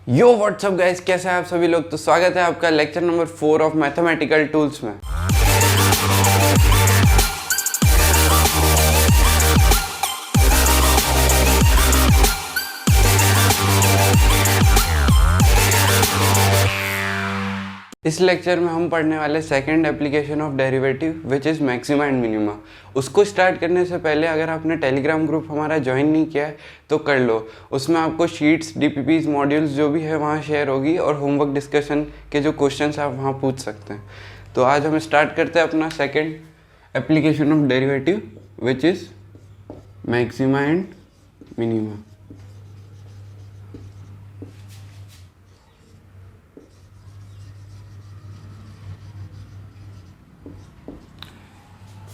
यो WhatsApp guys, कैसे हैं आप सभी लोग। तो स्वागत है आपका lecture number 4 of mathematical tools में। इस लेक्चर में हम पढ़ने वाले second application of derivative which is maxima and minima. उसको स्टार्ट करने से पहले अगर आपने टेलीग्राम ग्रुप हमारा ज्वाइन नहीं किया है तो कर लो। उसमें आपको शीट्स, डीपीपीज, मॉड्यूल्स जो भी है वहाँ शेयर होगी और होमवर्क डिस्कशन के जो क्वेश्चंस आप वहाँ पूछ सकते हैं। तो आज हम स्टार्ट करते हैं अपना second application of derivative which is maxima and minima.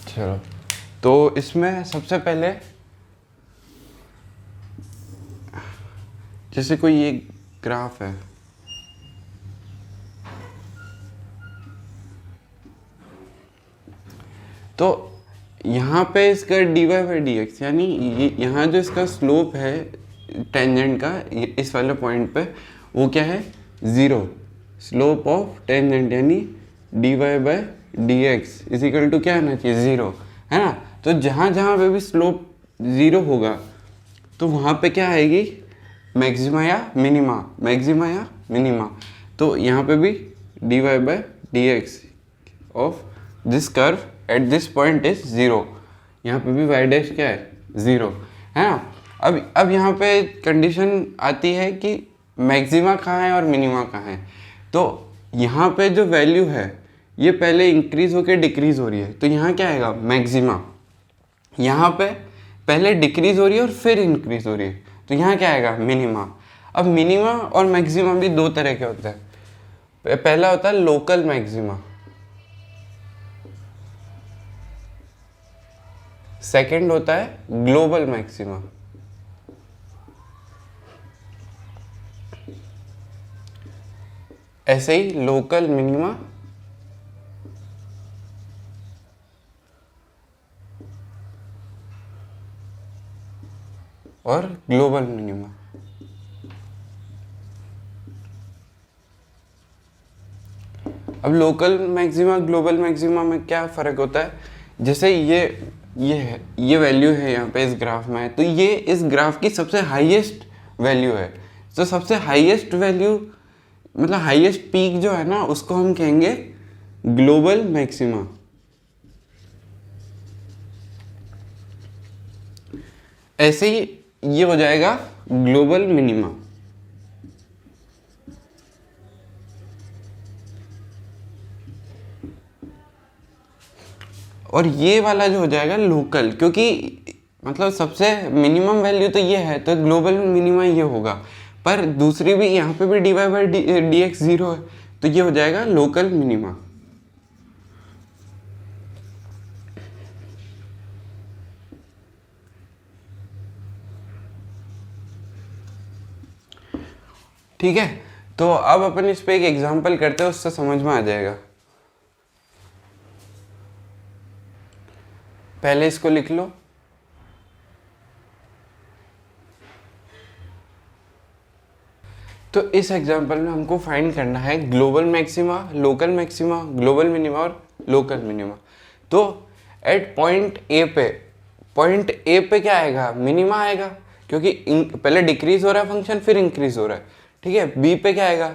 चलो, तो इसमें सबसे पहले जैसे कोई ये ग्राफ है, तो यहाँ पे इसका dy बाई डी एक्स यानी यहाँ जो इसका स्लोप है टेंजेंट का इस वाले पॉइंट पे वो क्या है, ज़ीरो। स्लोप ऑफ टेंजेंट यानी dy by d x is equal to क्या आना चाहिए, ज़ीरो, है ना। तो जहाँ जहाँ पे भी स्लोप ज़ीरो होगा तो वहाँ पे क्या आएगी, मैक्सिमा या मिनिमा, मैक्सिमा या मिनिमा। तो यहाँ पे भी dy by d x of this curve at this point is zero. यहाँ पे भी y डैश क्या है, ज़ीरो, है ना। अब यहाँ पे कंडीशन आती है कि मैक्सिमा कहाँ है और मिनिमा कहाँ है। तो यहाँ पे जो वैल्यू है ये पहले इंक्रीज होकर डिक्रीज हो रही है, तो यहाँ क्या आएगा, मैक्सिमा। यहाँ पे पहले डिक्रीज हो रही है और फिर इंक्रीज हो रही है, तो यहाँ क्या आएगा, मिनिमा। अब मिनिमा और मैक्सिमा भी दो तरह के होते हैं। पहला होता है लोकल मैक्सिमा, सेकंड होता है ग्लोबल मैक्सिमा। ऐसे ही लोकल मिनिमा और ग्लोबल मिनिमा। अब लोकल मैक्सिमा ग्लोबल मैक्सिमा में क्या फ़र्क होता है, जैसे ये वैल्यू है यहाँ पे इस ग्राफ में, तो ये इस ग्राफ की सबसे हाईएस्ट वैल्यू है। तो सबसे हाईएस्ट वैल्यू मतलब हाईएस्ट पीक जो है ना उसको हम कहेंगे ग्लोबल मैक्सिमा। ऐसे ही ये हो जाएगा ग्लोबल मिनिमा। और ये वाला जो हो जाएगा लोकल, क्योंकि मतलब सबसे मिनिमम वैल्यू तो ये है, तो ग्लोबल मिनिमा ये होगा। पर दूसरी भी यहाँ पे भी dy by d x zero है, तो ये हो जाएगा लोकल मिनिमा। ठीक है, तो अब अपन इस पे एक एग्जांपल करते हैं, उससे समझ में आ जाएगा। पहले इसको लिख लो। तो इस एग्जांपल में हमको फाइंड करना है global maxima, local maxima, global minima और लोकल मिनिमा। तो एट पॉइंट ए पे क्या आएगा, मिनिमा आएगा, क्योंकि पहले डिक्रीज हो रहा है फंक्शन फिर इंक्रीज हो रहा है। ठीक है, बी पे क्या आएगा,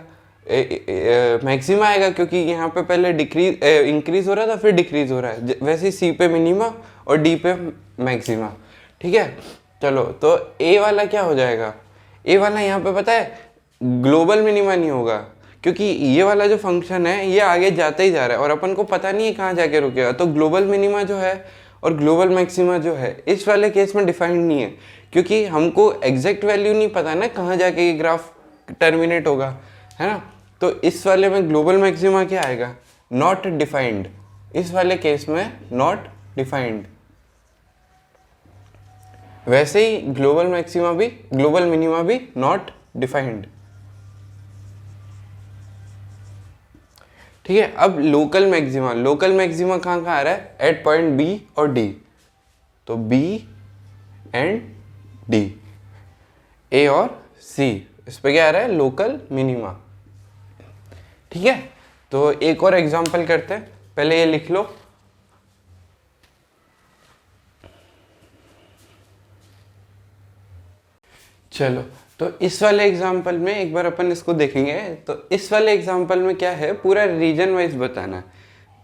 मैक्सिमा आएगा, क्योंकि यहाँ पे पहले इंक्रीज हो रहा था फिर डिक्रीज हो रहा है। वैसे ही सी पे मिनिमा और डी पे मैक्सिमा। ठीक है, चलो, तो ए वाला क्या हो जाएगा, ए वाला यहाँ पे पता है ग्लोबल मिनिमा नहीं होगा, क्योंकि ये वाला जो फंक्शन है ये आगे जाता ही जा रहा है और अपन को पता नहीं है कहाँ जाके रुकेगा। तो ग्लोबल मिनिमा जो है और ग्लोबल मैक्सिमा जो है इस वाले केस में डिफाइंड नहीं है, क्योंकि हमको एग्जैक्ट वैल्यू नहीं पता ना कहाँ जाके ये ग्राफ टर्मिनेट होगा, है ना। तो इस वाले में ग्लोबल मैक्सिमा क्या आएगा, नॉट डिफाइंड। इस वाले केस में नॉट डिफाइंड। वैसे ही ग्लोबल मैक्सिमा भी, ग्लोबल मिनिमा भी नॉट डिफाइंड। ठीक है, अब लोकल मैक्सिमा कहाँ कहाँ आ रहा है, एट पॉइंट बी और डी। तो बी एंड डी, ए और सी इस पे क्या आ रहा है, लोकल मिनिमा। ठीक है, तो एक और एग्जांपल करते हैं, पहले ये लिख लो। चलो, तो इस वाले एग्जांपल में एक बार अपन इसको देखेंगे। तो इस वाले एग्जांपल में क्या है, पूरा रीजन वाइज बताना है।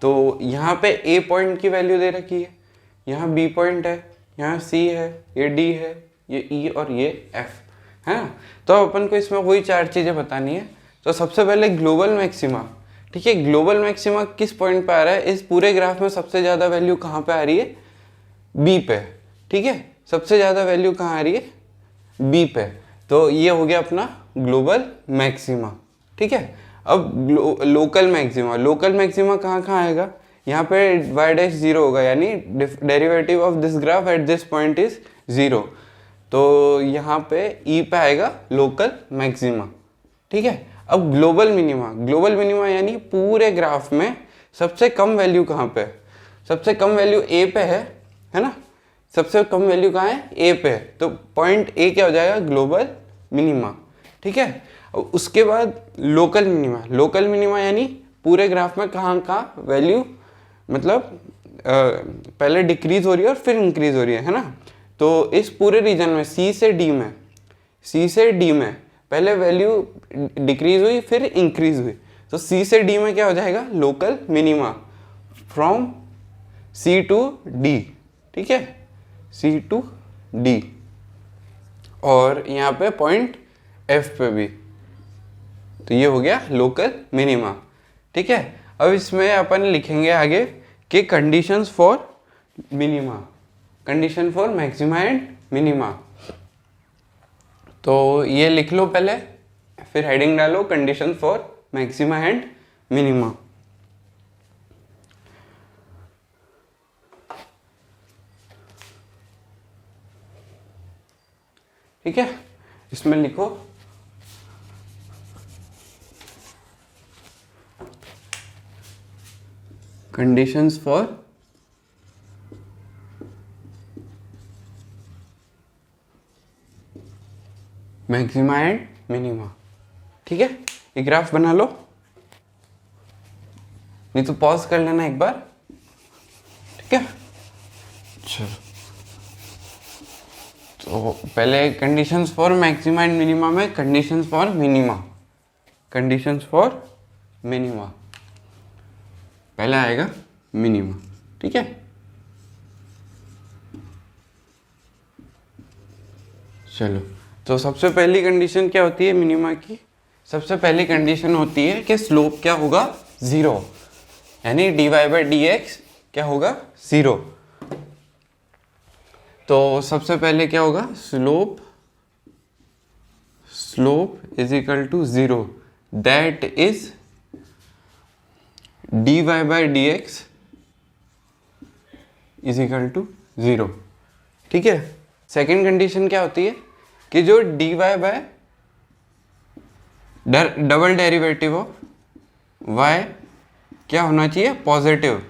तो यहाँ पे ए पॉइंट की वैल्यू दे रखी है, यहाँ बी पॉइंट है, यहाँ सी है, ये डी है, ये ई और ये एफ है ना। तो अपन को इसमें वही 4 चीज़ें बतानी है। तो सबसे पहले ग्लोबल मैक्सिमा। ठीक है, ग्लोबल मैक्सिमा किस पॉइंट पे आ रहा है, इस पूरे ग्राफ में सबसे ज़्यादा वैल्यू कहाँ पे आ रही है, बी पे। ठीक है, सबसे ज़्यादा वैल्यू कहाँ आ रही है, बी पे। तो ये हो गया अपना ग्लोबल मैक्सिमा। ठीक है, अब लोकल मैक्सिमा, लोकल मैक्सिमा कहाँ कहाँ आएगा, यहाँ पे y डैश 0 होगा, यानी derivative of this graph at this point is 0। तो यहाँ पे ई पे आएगा लोकल मैक्सिमा। ठीक है, अब ग्लोबल मिनिमा, ग्लोबल मिनिमा यानी पूरे ग्राफ में सबसे कम वैल्यू कहाँ पे, सबसे कम वैल्यू ए पे है ना। सबसे कम वैल्यू कहाँ है, ए पे। तो पॉइंट ए क्या हो जाएगा, ग्लोबल मिनिमा। ठीक है, उसके बाद लोकल मिनिमा, लोकल मिनिमा यानी पूरे ग्राफ में कहाँ कहाँ वैल्यू मतलब पहले डिक्रीज हो रही है और फिर इंक्रीज हो रही है ना। तो इस पूरे रीजन में सी से डी में, सी से डी में पहले वैल्यू डिक्रीज हुई फिर इंक्रीज हुई। तो सी से डी में क्या हो जाएगा, local minima from C to D. ठीक है, सी टू डी, और यहाँ पे पॉइंट एफ पे भी। तो ये हो गया लोकल मिनिमा। ठीक है, अब इसमें अपन लिखेंगे आगे कि conditions for minima, condition for maxima and minima. तो ये लिख लो पहले, फिर हेडिंग डालो condition for maxima and minima. ठीक है, इसमें लिखो conditions for maxima and minima. ठीक है, ये ग्राफ बना लो, नहीं तो पॉज कर लेना एक बार। ठीक है, चलो, तो पहले conditions for maxima and minima में conditions for minima, conditions for minima पहले आएगा मिनिमा। ठीक है, चलो, तो सबसे पहली कंडीशन क्या होती है मिनिमा की, सबसे पहली कंडीशन होती है कि स्लोप क्या होगा, 0, यानी dy बाई डी एक्स क्या होगा, 0। तो सबसे पहले क्या होगा, slope, slope is equal to 0, that is dy by d x is equal to 0। ठीक है, सेकेंड कंडीशन क्या होती है कि जो dy bye double derivative of y क्या होना चाहिए, पॉजिटिव,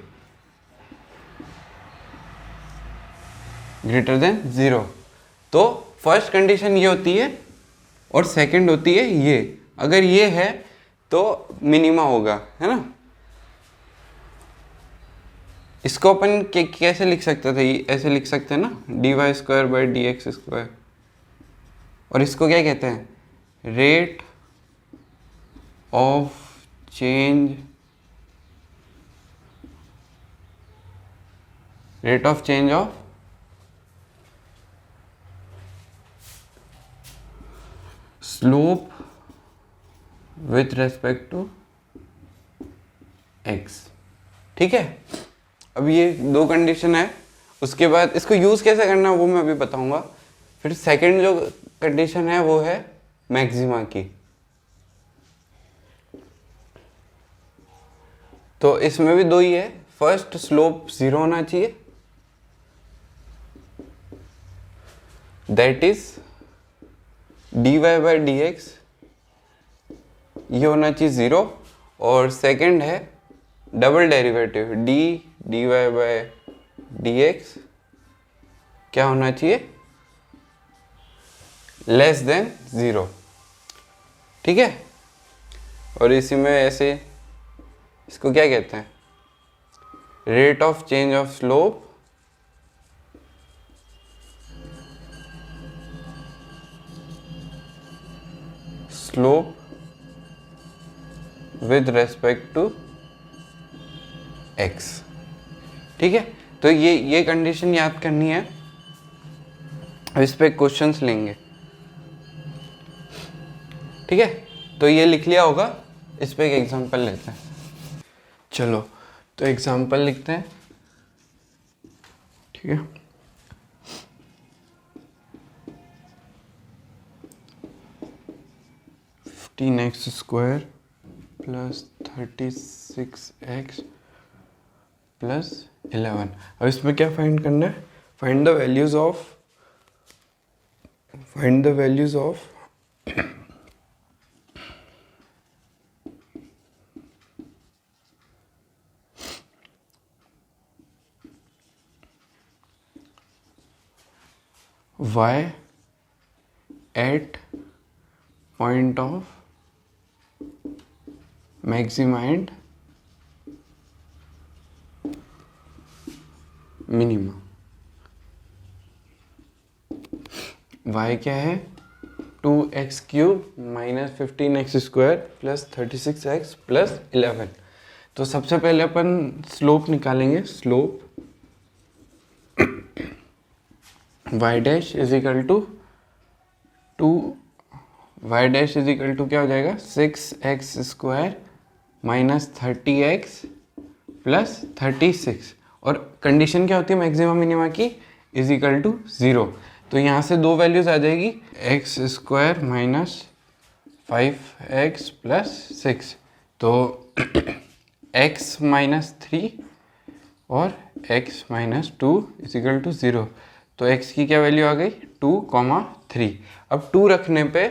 ग्रेटर देन 0। तो फर्स्ट कंडीशन ये होती है और सेकंड होती है ये, अगर ये है तो मिनिमा होगा, है ना। इसको अपन कैसे लिख सकते थे, ऐसे लिख सकते हैं ना, dy square by d x square. और इसको क्या कहते हैं, rate of change, rate of change of slope with respect to x। ठीक है, अब ये 2 कंडीशन है। उसके बाद इसको यूज कैसे करना है वो मैं अभी बताऊंगा। फिर सेकंड जो कंडीशन है वो है मैक्सिमा की। तो इसमें भी 2 ही है, फर्स्ट स्लोप 0 होना चाहिए, that is dy by d x ये होना चाहिए 0, और सेकंड है double derivative dy by d x क्या होना चाहिए, लेस देन 0। ठीक है। और इसी में ऐसे इसको क्या कहते हैं, rate of change of slope with respect to x। ठीक है, तो ये कंडीशन याद करनी है, इस पे क्वेश्चंस लेंगे। ठीक है, तो ये लिख लिया होगा, इस पे एक एग्जांपल लेते हैं। चलो तो एग्जांपल लिखते हैं। ठीक है, (15x² + 36x + 11। अब इसमें क्या फाइंड करना है, find the values of y at point of maxima and minima। y क्या है, 2x³ - 15x² + 36x + 11। तो सबसे पहले अपन स्लोप निकालेंगे। Slope y dash is equal to क्या हो जाएगा, 6x² - 30x + 36। और कंडीशन क्या होती है मैक्सिमम मिनिमा की, इज इक्वल टू 0। तो यहाँ से दो वैल्यूज आ जाएगी, x² - 5x + 6, तो x - 3 और x - 2 इज इक्वल टू 0। तो x की क्या वैल्यू आ गई, 2, 3। अब 2 रखने पे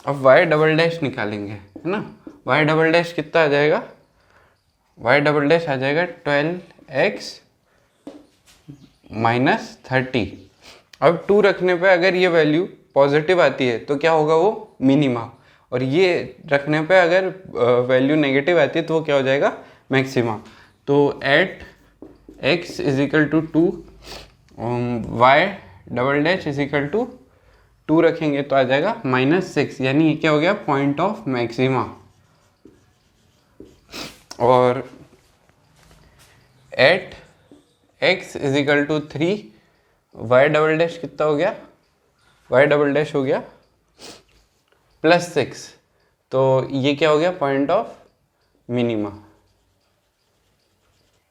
अब y डबल डैश निकालेंगे, है ना। y डबल डैश कितना आ जाएगा, y डबल डैश आ जाएगा 12x - 30। अब 2 रखने पे अगर ये वैल्यू पॉजिटिव आती है तो क्या होगा, वो मिनिमा। और ये रखने पे अगर वैल्यू नेगेटिव आती है तो वो क्या हो जाएगा, मैक्सिमा। तो at x is equal to 2, y double dash is equal to 2 रखेंगे तो आ जाएगा -6, यानी ये क्या हो गया, पॉइंट ऑफ मैक्सिमा। और at x is equal to 3, y double dash कितना हो गया, y डबल डैश हो गया +6, तो ये क्या हो गया, पॉइंट ऑफ मिनिमा।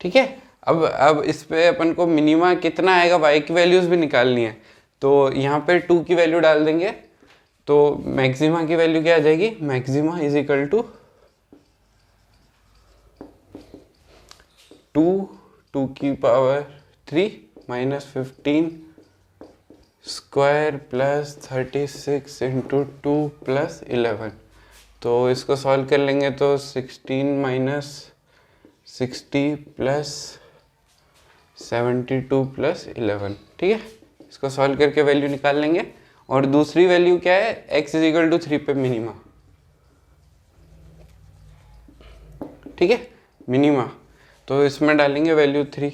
ठीक है, अब इस पे अपन को मिनिमा कितना आएगा, y की वैल्यूज भी निकालनी है। तो यहाँ पे 2 की वैल्यू डाल देंगे, तो मैक्सिमा की वैल्यू क्या आ जाएगी, मैक्सिमा इज इक्वल टू 2^3 - 15² + 36 × 2 + 11। तो इसको सॉल्व कर लेंगे तो 16 - 60 + 72 + 11। ठीक है, इसको सॉल्व करके वैल्यू निकाल लेंगे। और दूसरी वैल्यू क्या है, x इज इक्वल टू 3 पे मिनिमा। ठीक है, मिनिमा, तो इसमें डालेंगे वैल्यू 3।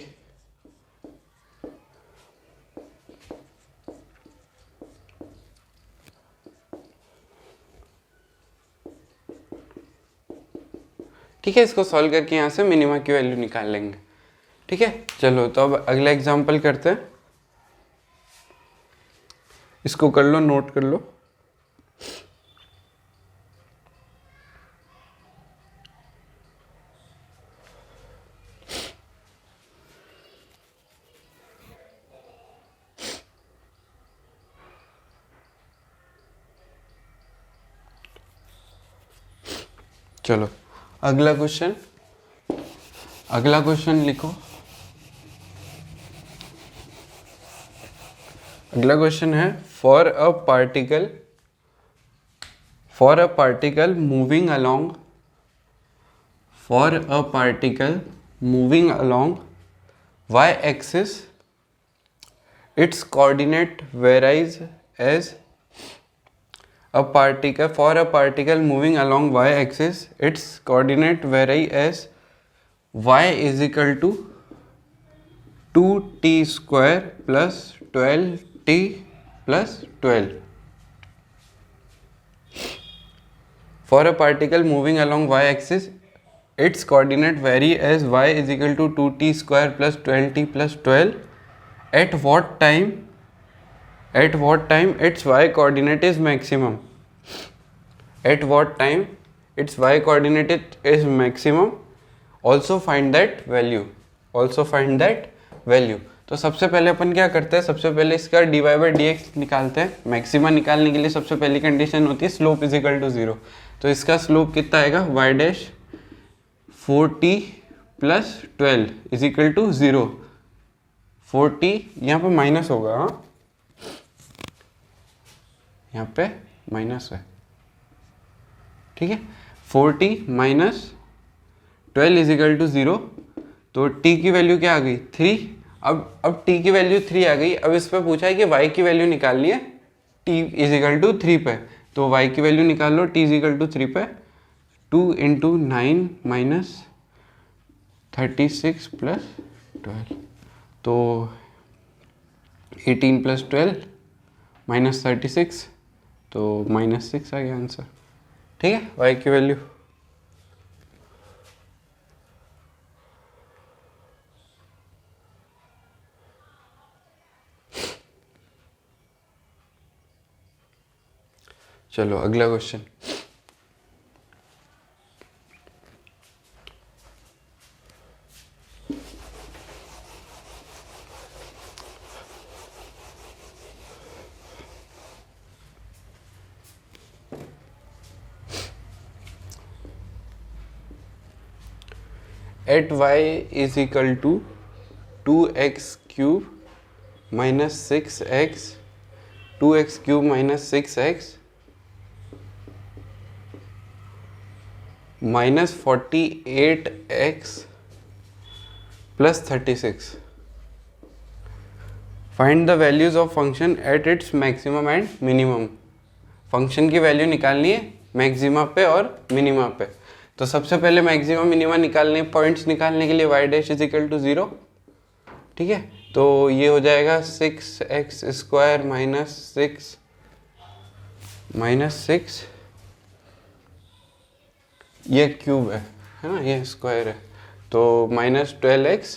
ठीक है, इसको सॉल्व करके यहाँ से मिनिमा की वैल्यू निकाल लेंगे। ठीक है, चलो तो अब अगला एग्जांपल करते हैं। इसको कर लो, नोट कर लो। चलो अगला क्वेश्चन लिखो। अगला क्वेश्चन है, for a particle moving along y axis, its coordinate varies as for a particle moving along y axis, its coordinate vary as y is equal to 2t square plus 12t plus 12. For a particle moving along y axis, its coordinate vary as y is equal to 2t square plus 12t plus 12. At what time its y coordinate is maximum? At what time its y coordinate is maximum? Also find that value. तो सबसे पहले अपन क्या करते हैं, सबसे पहले इसका dy by d x निकालते हैं. मैक्सिमा निकालने के लिए सबसे पहली कंडीशन होती है स्लोप इज इक्वल टू 0. तो इसका स्लोप कितना आएगा, y dash 4t plus 12 is equal to 0. 4t यहाँ पे माइनस होगा, हाँ यहाँ पे माइनस है, ठीक है. 4t minus 12 is equal to 0. तो t की वैल्यू क्या आ गई, 3. अब t की वैल्यू 3 आ गई. अब इस पे पूछा है कि y की वैल्यू निकालनी है t इज इक्वल टू 3 पे. तो y की वैल्यू निकाल लो t इज इक्वल टू 3 पे. 2 इंटू 9 माइनस 36 प्लस 12, तो 18 प्लस 12 माइनस 36, तो माइनस 6 आ गया आंसर. ठीक है, y की वैल्यू. चलो अगला question. At y is equal to 2x cube minus 6x, 2x cube minus 6x minus 48x plus 36. Find the values of function at its maximum and minimum. Function की value निकालनी है maxima पे और minima पे. तो सबसे पहले maxima minima निकालने, पॉइंट्स निकालने के लिए y dash is equal to 0. ठीक है, तो ये हो जाएगा 6x स्क्वायर माइनस 6 ये क्यूब है ना, ये स्क्वायर है. तो माइनस 12x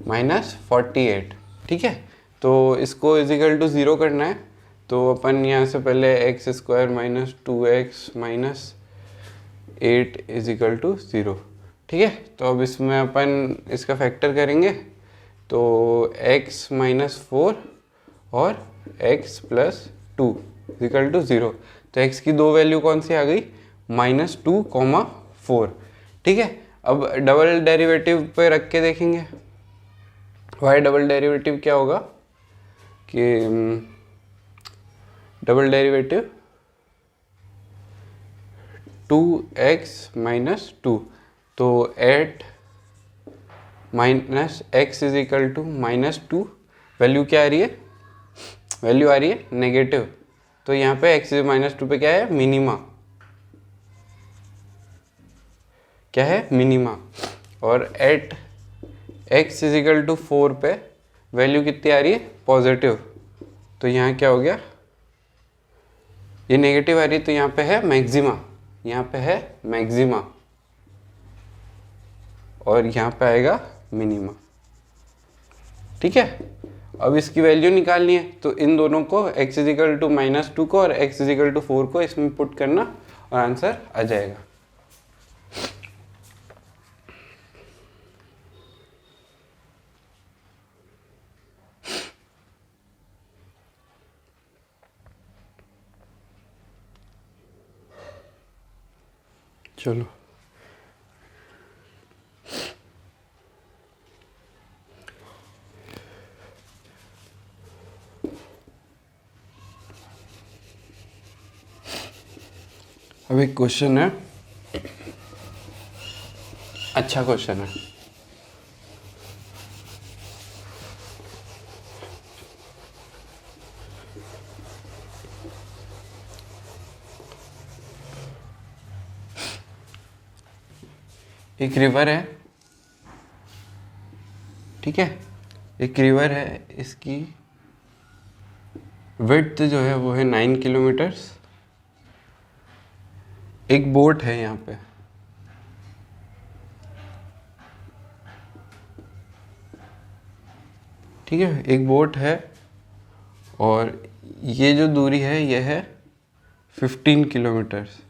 माइनस 48. ठीक है, तो इसको इज इक्वल टू 0 करना है. तो अपन यहाँ से पहले x square minus 2x minus 8 is equal to 0. ठीक है, तो अब इसमें अपन इसका फैक्टर करेंगे. तो x माइनस 4 और x plus 2 is equal to 0. तो x की दो वैल्यू कौन सी आ गई, -2, 4. ठीक है, अब डबल डेरिवेटिव पे रख के देखेंगे. y डबल डेरिवेटिव क्या होगा कि डबल डेरिवेटिव 2x माइनस 2. तो at minus x is equal to -2, value क्या आ रही है, वैल्यू आ रही है नेगेटिव. तो यहाँ पे x -2 पे क्या है, मिनिमा. क्या है, मिनिमा. और at x is equal to 4 पे वैल्यू कितनी आ रही है, पॉजिटिव. तो यहाँ क्या हो गया, ये नेगेटिव आ रही है, तो यहाँ पे है मैक्सिमा, यहाँ पे है मैक्सिमा और यहाँ पे आएगा मिनिमा. ठीक है, अब इसकी वैल्यू निकालनी है. तो इन दोनों को x इज इक्वल टू -2 को और x इज इक्वल टू 4 को इसमें पुट करना और आंसर आ जाएगा. चलो अब एक क्वेश्चन है, अच्छा क्वेश्चन है. एक रिवर है, ठीक है, एक रिवर है, इसकी विड्थ जो है वो है 9 किलोमीटर्स। एक बोट है यहाँ पे, ठीक है, एक बोट है और ये जो दूरी है ये है 15 किलोमीटर्स।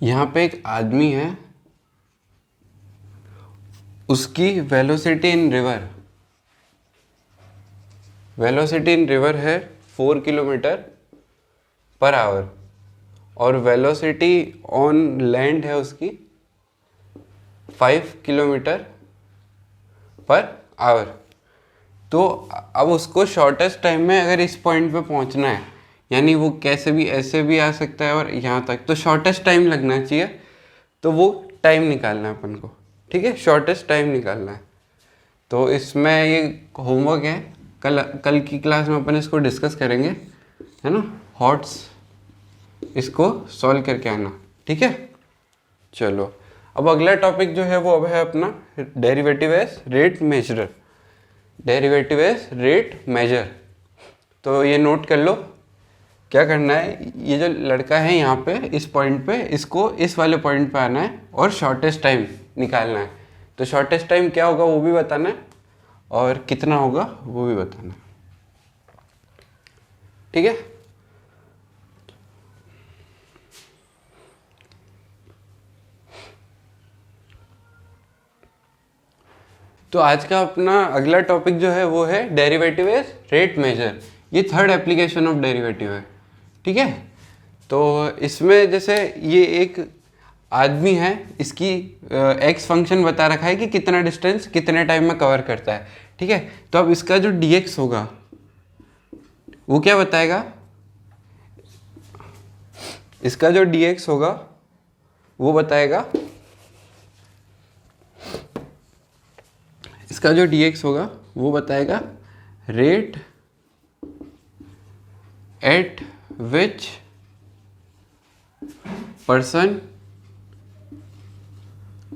यहाँ पे एक आदमी है, उसकी वेलोसिटी इन रिवर, वेलोसिटी इन रिवर है 4 किलोमीटर पर आवर और वेलोसिटी ऑन लैंड है उसकी 5 किलोमीटर पर आवर। तो अब उसको शॉर्टेस्ट टाइम में अगर इस पॉइंट पे पहुंचना है, यानी वो कैसे भी ऐसे भी आ सकता है और यहाँ तक, तो शॉर्टेस्ट टाइम लगना चाहिए, तो वो टाइम निकालना है अपन को, ठीक है, शॉर्टेस्ट टाइम निकालना है। तो इसमें ये होमवर्क है, कल की क्लास में अपन इसको डिस्कस करेंगे, है ना, हॉट्स, इसको सॉल्व करके आना, ठीक है। चलो अब अगला टॉपिक जो है वो अब है अपना derivative as rate measure, derivative as rate measure. तो ये नोट कर लो, क्या करना है, ये जो लड़का है यहाँ पे इस पॉइंट पे, इसको इस वाले पॉइंट पे आना है और शॉर्टेस्ट टाइम निकालना है। तो शॉर्टेस्ट टाइम क्या होगा वो भी बताना है और कितना होगा वो भी बताना है, ठीक है। तो आज का अपना अगला टॉपिक जो है वो है डेरिवेटिव एज रेट मेजर। ये थर्ड एप्लीकेशन ऑफ डेरिवेटिव है, ठीक है। तो इसमें जैसे ये एक आदमी है, इसकी एक्स फंक्शन बता रखा है कि कितना डिस्टेंस कितने टाइम में कवर करता है, ठीक है। तो अब इसका जो dx होगा वो क्या बताएगा, इसका जो dx होगा वो बताएगा, इसका जो dx होगा वो बताएगा rate at which person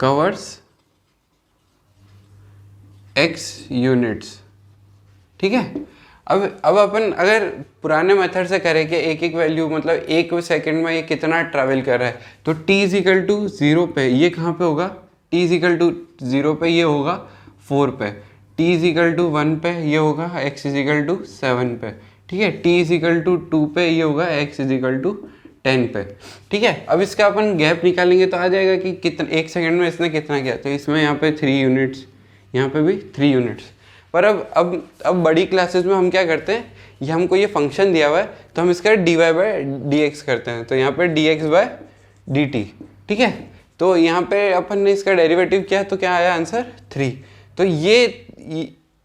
covers x units, ठीक है। अब अपन अगर पुराने मेथड से करें कि एक एक वैल्यू मतलब एक सेकंड में ये कितना ट्रैवल कर रहा है, तो t इज इक्वल टू 0 पे ये कहाँ पे होगा, t इज इक्वल टू 0 पे ये होगा 4 पे, t इज इक्वल टू 1 पे ये होगा x इज इक्वल टू 7 पे, ठीक है, t इज इक्वल टू 2 पे ये होगा x इज इक्वल टू 10 पे, ठीक है। अब इसका अपन गैप निकालेंगे तो आ जाएगा कि कितना एक सेकंड में इसने कितना किया, तो इसमें यहाँ पे 3 यूनिट्स, यहाँ पे भी 3 यूनिट्स। पर अब बड़ी क्लासेस में हम क्या करते हैं, ये हमको ये फंक्शन दिया हुआ है तो हम इसका dy बाय dx करते हैं, तो यहाँ पे dx बाय dt, ठीक है। तो यहाँ पे अपन ने इसका डेरिवेटिव किया तो क्या आया आंसर 3। तो ये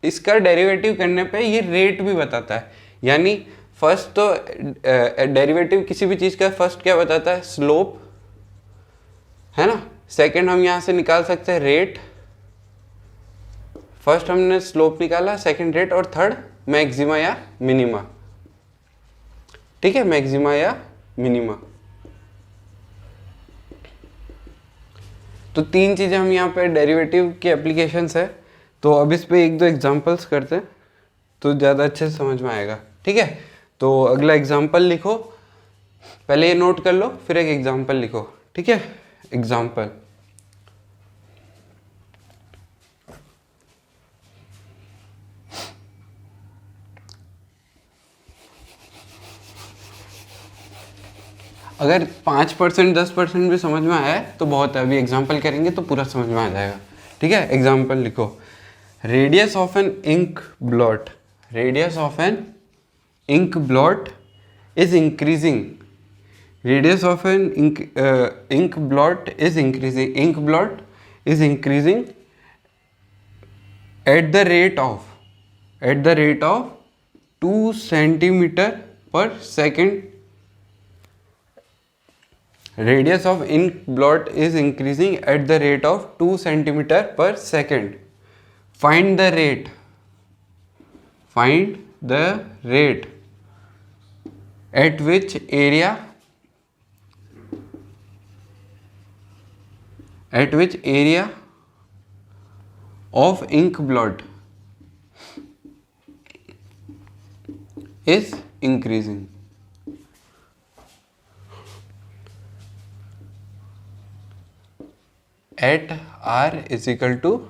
इसका डेरिवेटिव करने पे ये रेट भी बताता है, यानी फर्स्ट तो डेरिवेटिव किसी भी चीज़ का फर्स्ट क्या बताता है, स्लोप, है ना। सेकंड हम यहाँ से निकाल सकते हैं रेट, फर्स्ट हमने स्लोप निकाला, सेकंड रेट और थर्ड मैक्सिमा या मिनिमा, ठीक है, मैक्सिमा या मिनिमा। तो 3 चीज़ें हम यहाँ पे डेरिवेटिव की एप्लीकेशंस है। तो अब इस पे 1-2 एग्जांपल्स करते हैं तो ज़्यादा अच्छे से समझ में आएगा, ठीक है। तो अगला एग्जांपल लिखो, पहले ये नोट कर लो फिर एक एग्जांपल लिखो, ठीक है। एग्जांपल, अगर 5% 10% भी समझ में आया है तो बहुत है, अभी एग्जांपल करेंगे तो पूरा समझ में आ जाएगा, ठीक है। एग्जांपल लिखो, radius of an ink blot, radius of an ink blot is increasing, radius of an ink blot is increasing, ink blot is increasing at the rate of 2 centimeter per second. Radius of ink blot is increasing at the rate of 2 centimeter per second. Find the rate find the rate at which area of ink blot is increasing. At r is equal to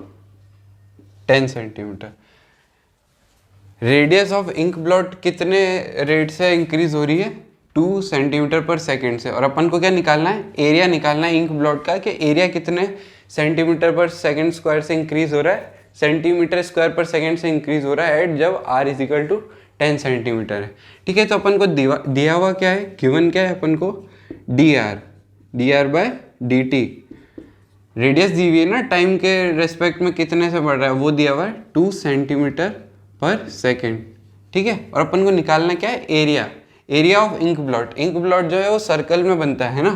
10 centimetre. Radius of ink blot कितने rate से increase हो रही है? 2 centimetre per second से. और अपन को क्या निकालना है? एरिया निकालना है इंक ब्लॉट का, कि एरिया कितने सेंटीमीटर पर सेकेंड स्क्वायर से इंक्रीज हो रहा है, सेंटीमीटर स्क्वायर पर सेकेंड से इंक्रीज हो रहा है एट जब r is equal to 10 centimetre है. ठीक है, तो अपन को दिया हुआ क्या है, गिवन क्या है अपन को, dr बाय dt. रेडियस दी हुई है ना, टाइम के रेस्पेक्ट में कितने से बढ़ रहा है वो दिया हुआ है 2 सेंटीमीटर पर सेकेंड. ठीक है, और अपन को निकालना क्या है, area of ink blot. Ink blot जो है वो सर्कल में बनता है ना,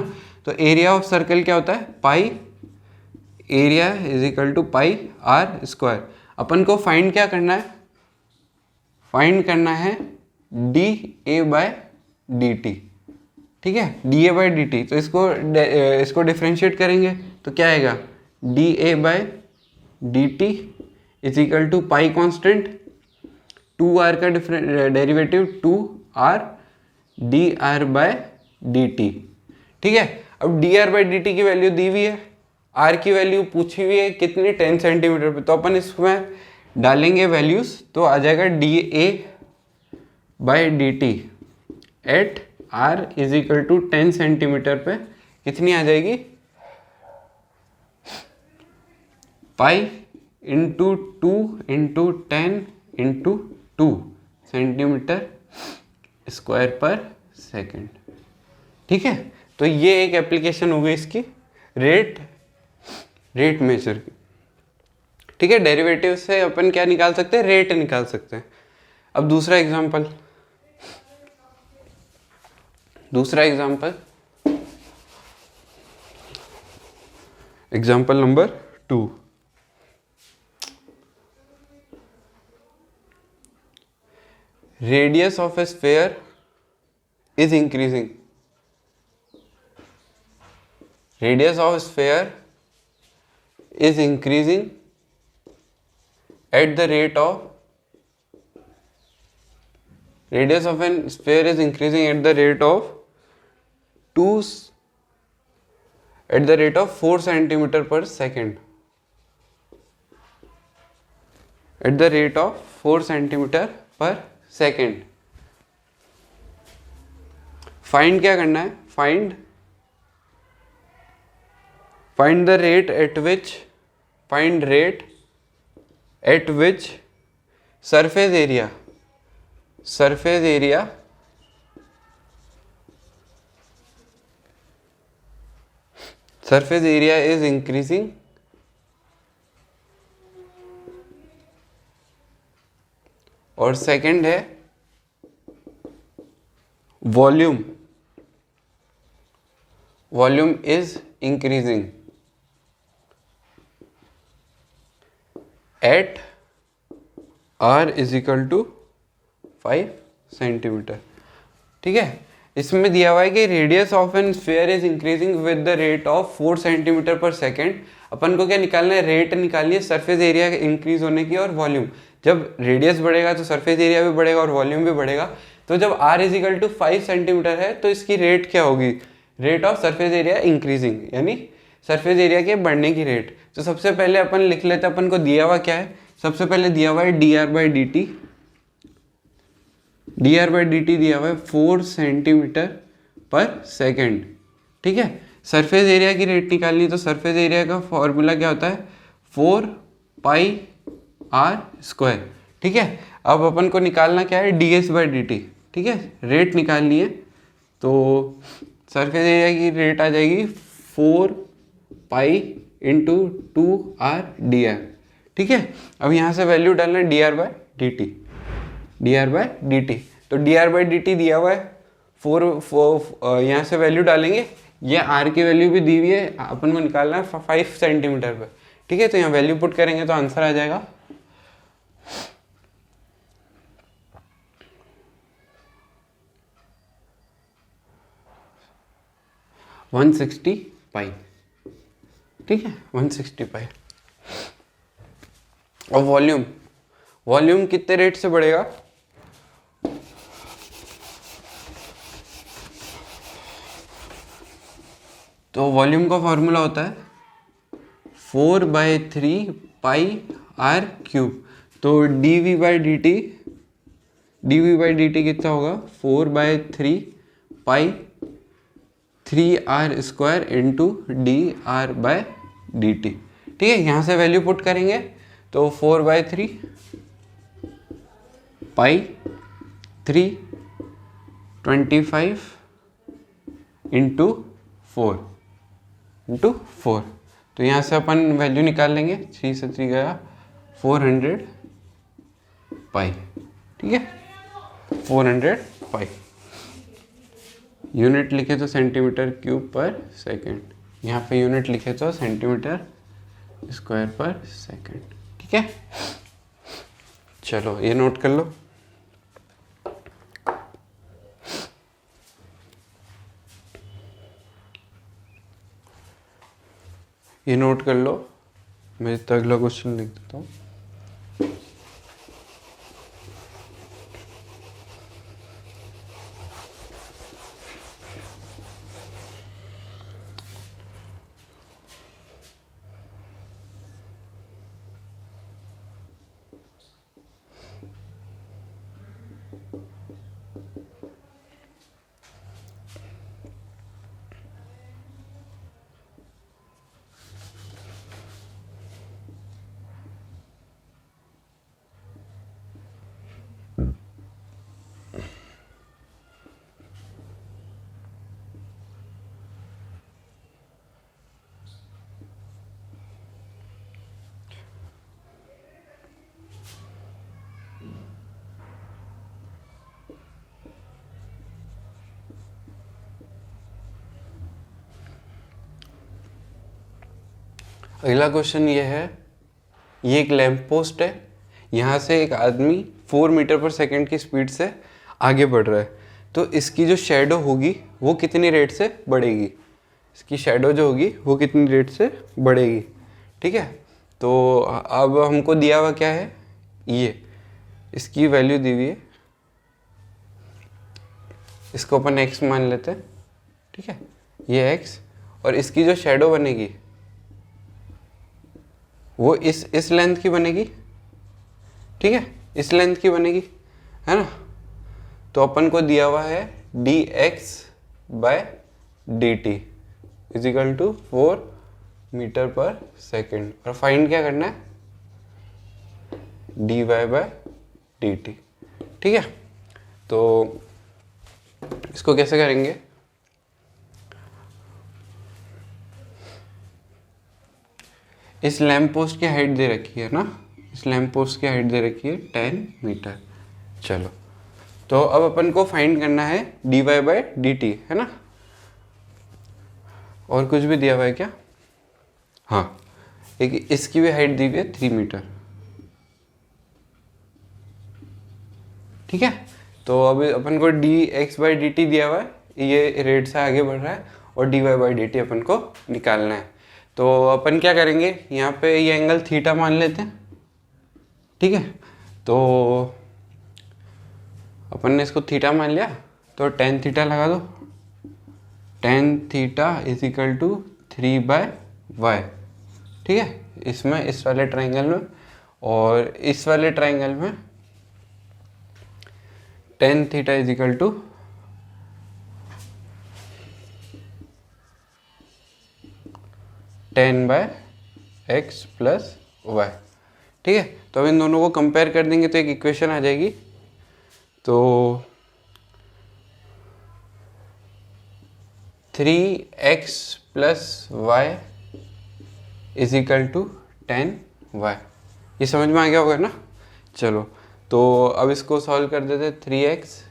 तो एरिया ऑफ सर्कल क्या होता है, pi area is equal to pi R square. अपन को फाइंड क्या करना है, फाइंड करना है D A by D T. ठीक है, D A by D T. तो इसको डिफ्रेंशिएट करेंगे तो क्या आएगा, D A by D T is equal to pi constant, 2r का derivative 2r D R by D T. ठीक है, अब D R by D T की वैल्यू दी हुई है, r की वैल्यू पूछी हुई है कितनी, 10 सेंटीमीटर पे. तो अपन इसमें डालेंगे वैल्यूज, तो आ जाएगा d A by D t at r is equal to 10 centimetre पे कितनी आ जाएगी, pi into 2 into 10 into 2 centimetre square per second. ठीक है, तो ये एक एप्लीकेशन हो गई इसकी रेट मेजर की. ठीक है, डेरिवेटिव से अपन क्या निकाल सकते हैं, रेट निकाल सकते हैं. अब दूसरा example number 2. Radius of a sphere is increasing. Radius of a sphere is increasing at the rate of, radius of a sphere is increasing at the rate of 4 centimeter per second. At the rate of 4 centimeter per second. Find क्या करना है, find the rate at which surface area is increasing और second है volume is increasing at r is equal to 5 centimetre. ठीक है, इसमें दिया हुआ है कि radius of an sphere is increasing with the rate of 4 centimetre per second. अपन को क्या निकालना है, रेट निकालनी है सरफेस एरिया इंक्रीज होने की और वॉल्यूम. जब रेडियस बढ़ेगा तो सरफेस एरिया भी बढ़ेगा और वॉल्यूम भी बढ़ेगा. तो जब r is equal to 5 centimetre है तो इसकी रेट क्या होगी, rate of surface area increasing, यानी सरफेस एरिया के बढ़ने की रेट. तो सबसे पहले अपन लिख लेते हैं, अपन को दिया हुआ क्या है, सबसे पहले दिया हुआ है D R by D T दिया हुआ है 4 सेंटीमीटर पर सेकेंड. ठीक है, सरफेस एरिया की रेट निकालनी, तो सरफेस एरिया का फॉर्मूला क्या होता है, 4 पाई आर स्क्वायर. ठीक है, अब अपन को निकालना क्या है, D S by D T. ठीक है, रेट निकालनी है, तो सरफेस एरिया की रेट आ जाएगी 4 पाई इंटू 2r dr. ठीक है, अब यहाँ से वैल्यू डालना है dr बाय डी टी. तो dr बाई डी टी दिया हुआ है 4 यहाँ से वैल्यू डालेंगे, ये r की वैल्यू भी दी हुई है, अपन को निकालना है 5 सेंटीमीटर पर. ठीक है, तो यहाँ वैल्यू पुट करेंगे तो आंसर आ जाएगा 160 पाई, ठीक है 160 पाई। और वॉल्यूम, वॉल्यूम कितने रेट से बढ़ेगा? तो वॉल्यूम का फॉर्मूला होता है 4/3 पाई आर क्यूब। तो dv/dt कितना होगा? 4/3 पाई 3r² इंटू dr/dt। ठीक है, यहाँ से वैल्यू पुट करेंगे तो 4/3 पाई 325 इंटू 4 तो यहाँ से अपन वैल्यू निकाल लेंगे। 3 से 3 गया 400 पाई, ठीक है 400 पाई। यूनिट लिखे तो सेंटीमीटर क्यूब पर सेकंड, यहाँ पे यूनिट लिखे तो सेंटीमीटर स्क्वायर पर सेकंड, ठीक है। चलो ये नोट कर लो। ये नोट कर लो, मैं इतना अगला क्वेश्चन लिख देता हूँ। अगला क्वेश्चन ये है, ये एक लैंप पोस्ट है, यहाँ से एक आदमी 4 मीटर पर सेकंड की स्पीड से आगे बढ़ रहा है। तो इसकी जो शेडो होगी वो कितनी रेट से बढ़ेगी? इसकी शेडो जो होगी वो कितनी रेट से बढ़ेगी, ठीक है। तो अब हमको दिया हुआ क्या है, ये इसकी वैल्यू दी हुई है, इसको अपन x मान लेते हैं, ठीक है ये x, और इसकी जो शेडो बनेगी वो इस लेंथ की बनेगी, ठीक है इस लेंथ की बनेगी, है ना। तो अपन को दिया हुआ है dx/dt इजिकल टू 4 मीटर पर सेकेंड, और फाइंड क्या करना है, dy/dt, ठीक है। तो इसको कैसे करेंगे, इस लैंप पोस्ट की हाइट दे रखी है ना, इस लैंप पोस्ट की हाइट दे रखी है 10 मीटर। चलो तो अब अपन को फाइंड करना है dy/dt, है ना। और कुछ भी दिया हुआ है क्या? हाँ, एक इसकी भी हाइट दी हुई है 3 मीटर, ठीक है। तो अब अपन को dx/dt दिया हुआ है, ये रेट से आगे बढ़ रहा है, और dy/dt अपन को निकालना है। तो अपन क्या करेंगे, यहाँ पे ये एंगल थीटा मान लेते हैं, ठीक है। तो अपन ने इसको थीटा मान लिया, तो tan थीटा लगा दो, tan theta is equal to 3/y, ठीक है। इसमें इस वाले ट्राइंगल में और इस वाले ट्राइंगल में tan theta is equal to 10/x plus y, ठीक है। तो अब इन दोनों को कंपेयर कर देंगे तो एक इक्वेशन आ जाएगी। तो 3x plus y is equal to 10y, ये समझ में आ गया होगा ना। चलो तो अब इसको सॉल्व कर देते, 3x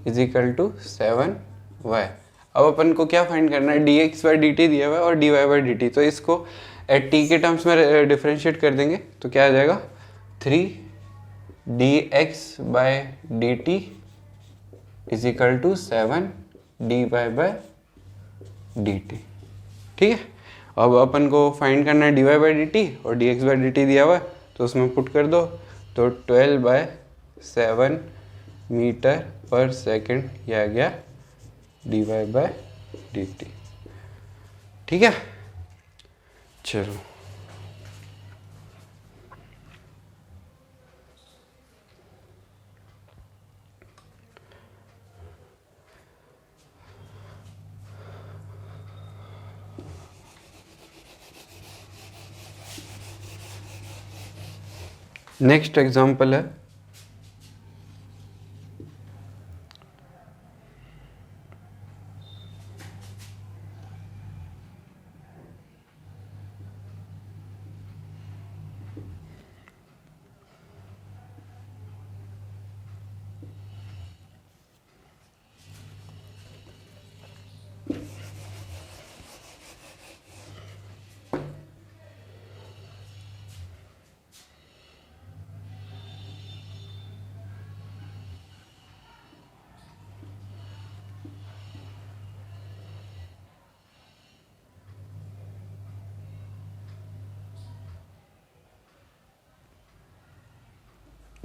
is equal to 7y। अब अपन को क्या फाइंड करना है, dx/dt दिया हुआ है और dy/dt, तो इसको एट t के टर्म्स में डिफरेंशिएट कर देंगे तो क्या आ जाएगा, 3dx/dt is equal to 7 dy/y, D T. ठीक है, अब अपन को फाइंड करना है D Y by D T और D X by D T दिया हुआ है तो उसमें पुट कर दो। तो 12/7 मीटर पर सेकेंड यह आ गया d Y by D T. ठीक है, चलो नेक्स्ट एग्जाम्पल है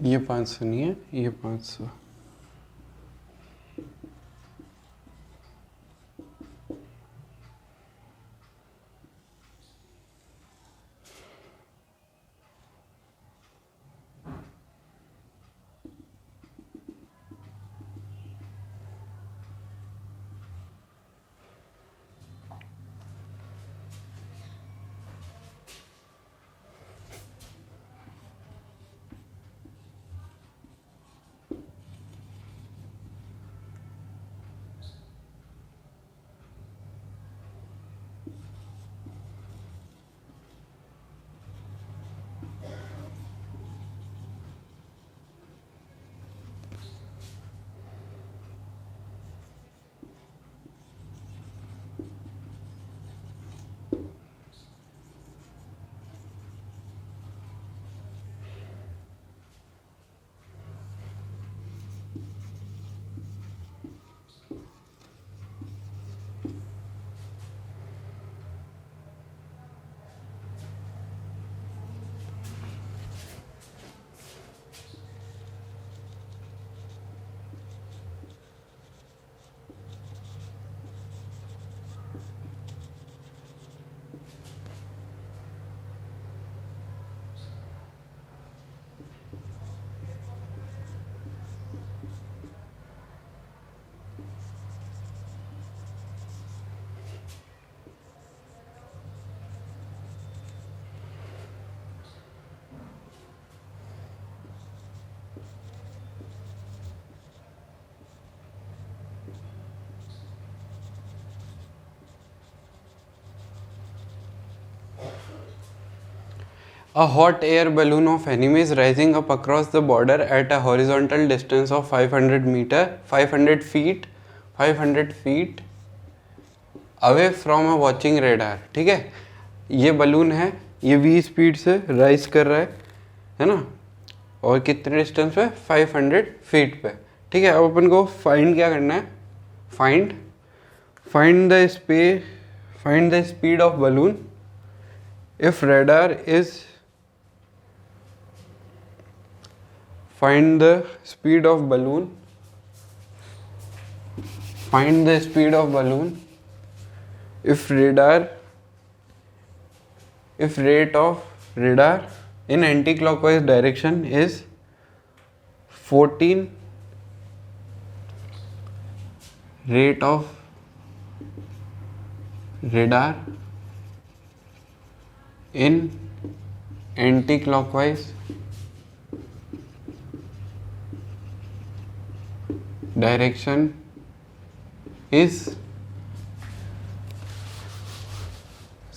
ये 500 नहीं है, ये 500। A hot air balloon of enemy is rising up across the border at a horizontal distance of 500 feet away from a watching radar। ठीक है, ये बलून है, ये v स्पीड से राइज कर रहा है ना, और कितने डिस्टेंस पे, 500 फीट पे। ठीक है, अब अपन को फाइंड क्या करना है, find the speed of balloon if radar is find the speed of balloon if rate of radar in anti-clockwise direction is 14, rate of radar in anti-clockwise direction is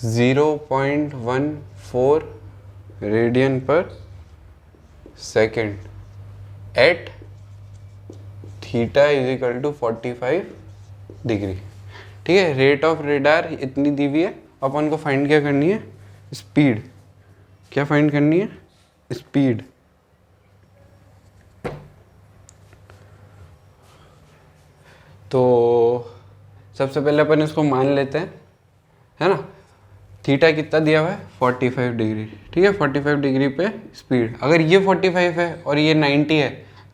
0.14 radian per second at theta is equal to 45 degree. ठीक है, rate of radar इतनी दी हुई है, अपन को find क्या करनी है, speed. क्या फाइंड करनी है, स्पीड। तो सबसे पहले अपन इसको मान लेते हैं, है ना। थीटा कितना दिया हुआ है 45 डिग्री, ठीक है। 45 डिग्री पे स्पीड, अगर ये 45 है और ये 90 है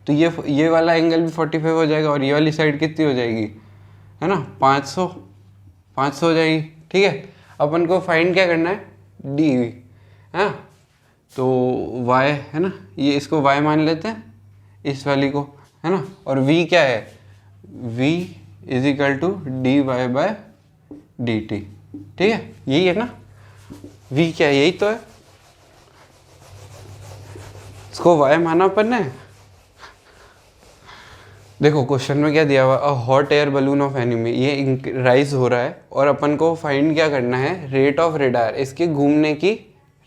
तो ये वाला एंगल भी 45 हो जाएगा और ये वाली साइड कितनी हो जाएगी, है ना, 500 हो जाएगी, ठीक है। अपन को फाइंड क्या करना है, डी वी, हाँ। तो y है ना, ये इसको y मान लेते हैं, इस वाली को, है ना। और v क्या है, v is equal to d y by D T, ठीक है। यही है ना, v क्या है, यही तो है। इसको y माना अपन ने। देखो क्वेश्चन में क्या दिया हुआ, a hot air balloon of enemy, ये राइज हो रहा है और अपन को फाइंड क्या करना है, रेट ऑफ रेडार, इसके घूमने की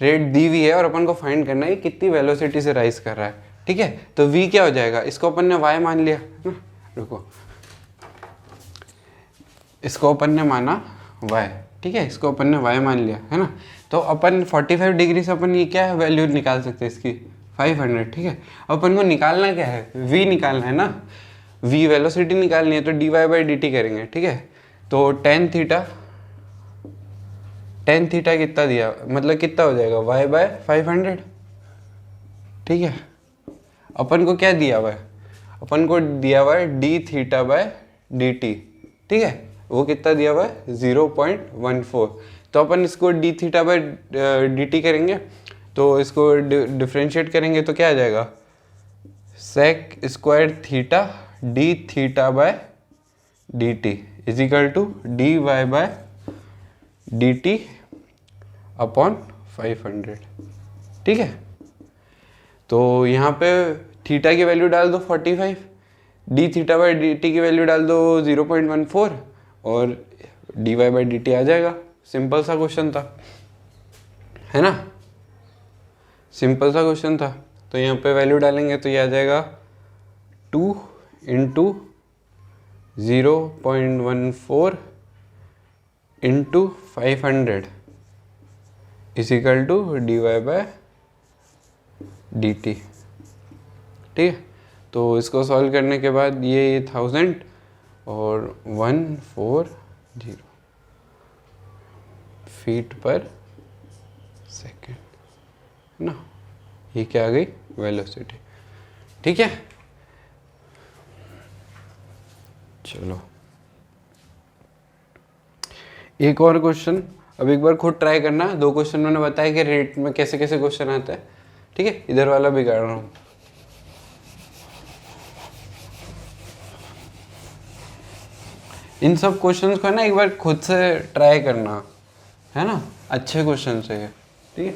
रेट दी हुई है और अपन को फाइंड करना है कितनी वेलोसिटी से राइज कर रहा है, ठीक है। तो v क्या हो जाएगा, इसको अपन ने y मान लिया ना, रुको, इसको अपन ने माना y, ठीक है, इसको अपन ने y मान लिया, है ना। तो अपन 45 डिग्री से अपन ये क्या है वैल्यू निकाल सकते हैं इसकी 500, ठीक है। अपन को निकालना क्या है, v निकालना है ना, v वेलोसिटी निकालनी है तो dy बाई डी टी करेंगे, ठीक है। तो टेन थीटा कितना दिया, मतलब कितना हो जाएगा y बाय 500, ठीक है। अपन को क्या दिया हुआ है, अपन को दिया हुआ है D theta by D T, ठीक है। वो कितना दिया हुआ है 0.14। तो अपन इसको d theta by D t करेंगे, तो इसको डिफ्रेंशिएट करेंगे तो क्या आ जाएगा, sec square theta d theta by D T is equal to d y by D t upon 500, ठीक है। तो यहाँ पे थीटा की वैल्यू डाल दो 45, D theta by D T की वैल्यू डाल दो 0.14 और D Y by D T आ जाएगा। सिंपल सा क्वेश्चन था, है ना, सिंपल सा क्वेश्चन था। तो यहाँ पे वैल्यू डालेंगे तो ये आ जाएगा 2 into 0.14 into 500 is equal to d y by D T, ठीक है। तो इसको सॉल्व करने के बाद ये 1000 और 140 फीट पर सेकेंड, है ना, ये क्या आ गई वेलोसिटी, ठीक है। चलो एक और क्वेश्चन, अब एक बार खुद ट्राई करना। 2 क्वेश्चन मैंने बताया कि रेट में कैसे कैसे क्वेश्चन आता है, ठीक है। इधर वाला बिगाड़ रहा हूँ। इन सब क्वेश्चंस को ना एक बार खुद से ट्राई करना, है ना, अच्छे क्वेश्चन है ये, ठीक है।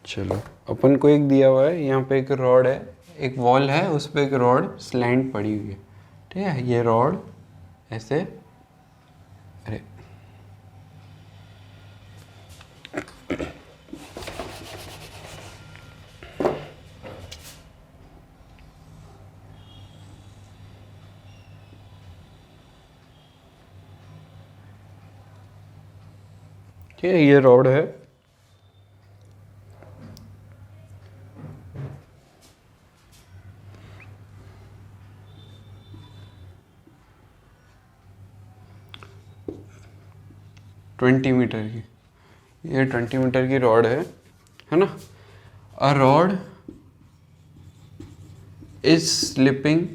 चलो अपन को एक दिया हुआ है, यहाँ पे एक रॉड है, एक वॉल है, उस पर एक रॉड स्लैंट पड़ी हुई है, ठीक है। ये रॉड ऐसे, अरे ठीक है, ये रॉड है, ट्वेंटी मीटर की, ये 20 मीटर की रॉड है ना। A rod is slipping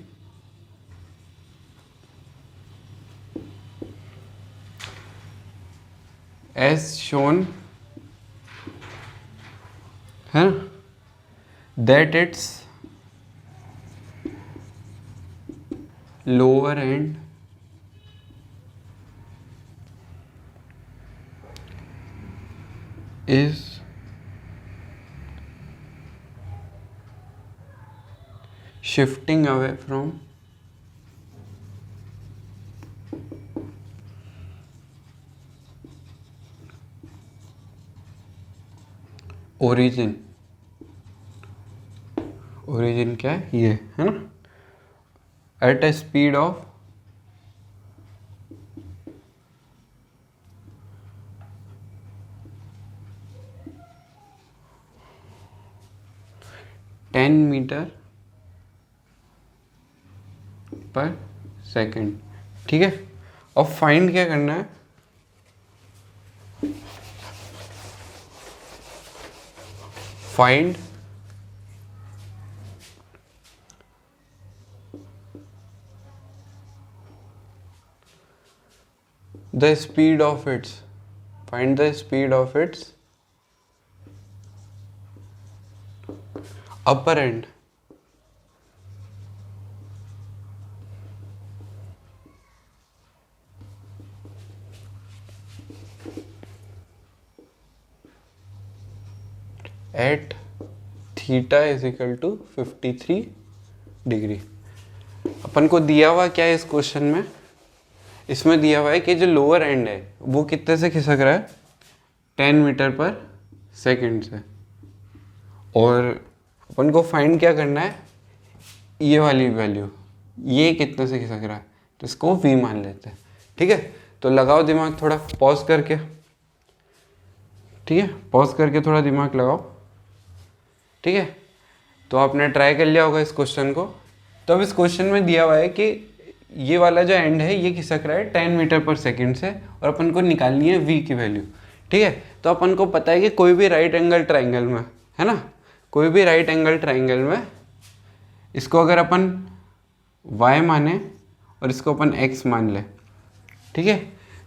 as shown, है ना, that it's lower end is shifting away from origin, origin क्या है, ये है ना, at a speed of 10 metre पर सेकेंड, ठीक है। अब फाइंड क्या करना है, find the speed of its, find the speed of its upper end at theta is equal to 53 degree. अपन को दिया हुआ क्या है इस क्वेश्चन में, इसमें दिया हुआ है कि जो लोअर एंड है वो कितने से खिसक रहा है, 10 मीटर पर सेकंड से, और अपन को फाइंड क्या करना है, ये वाली वैल्यू, ये कितने से खिसक रहा है, तो इसको v मान लेते हैं। ठीक है, तो लगाओ दिमाग थोड़ा, पॉज करके, ठीक है, पॉज करके थोड़ा दिमाग लगाओ। ठीक है, तो आपने ट्राई कर लिया होगा इस क्वेश्चन को। तो अब इस क्वेश्चन में दिया हुआ है कि ये वाला जो एंड है ये खिसक रहा है 10 मीटर पर सेकंड से, और अपन को निकालनी है v की वैल्यू। ठीक है, तो अपन को पता है कि कोई भी राइट एंगल ट्राइंगल में, है ना, कोई भी राइट एंगल ट्राइंगल में इसको अगर अपन y माने और इसको अपन x मान ले, ठीक है,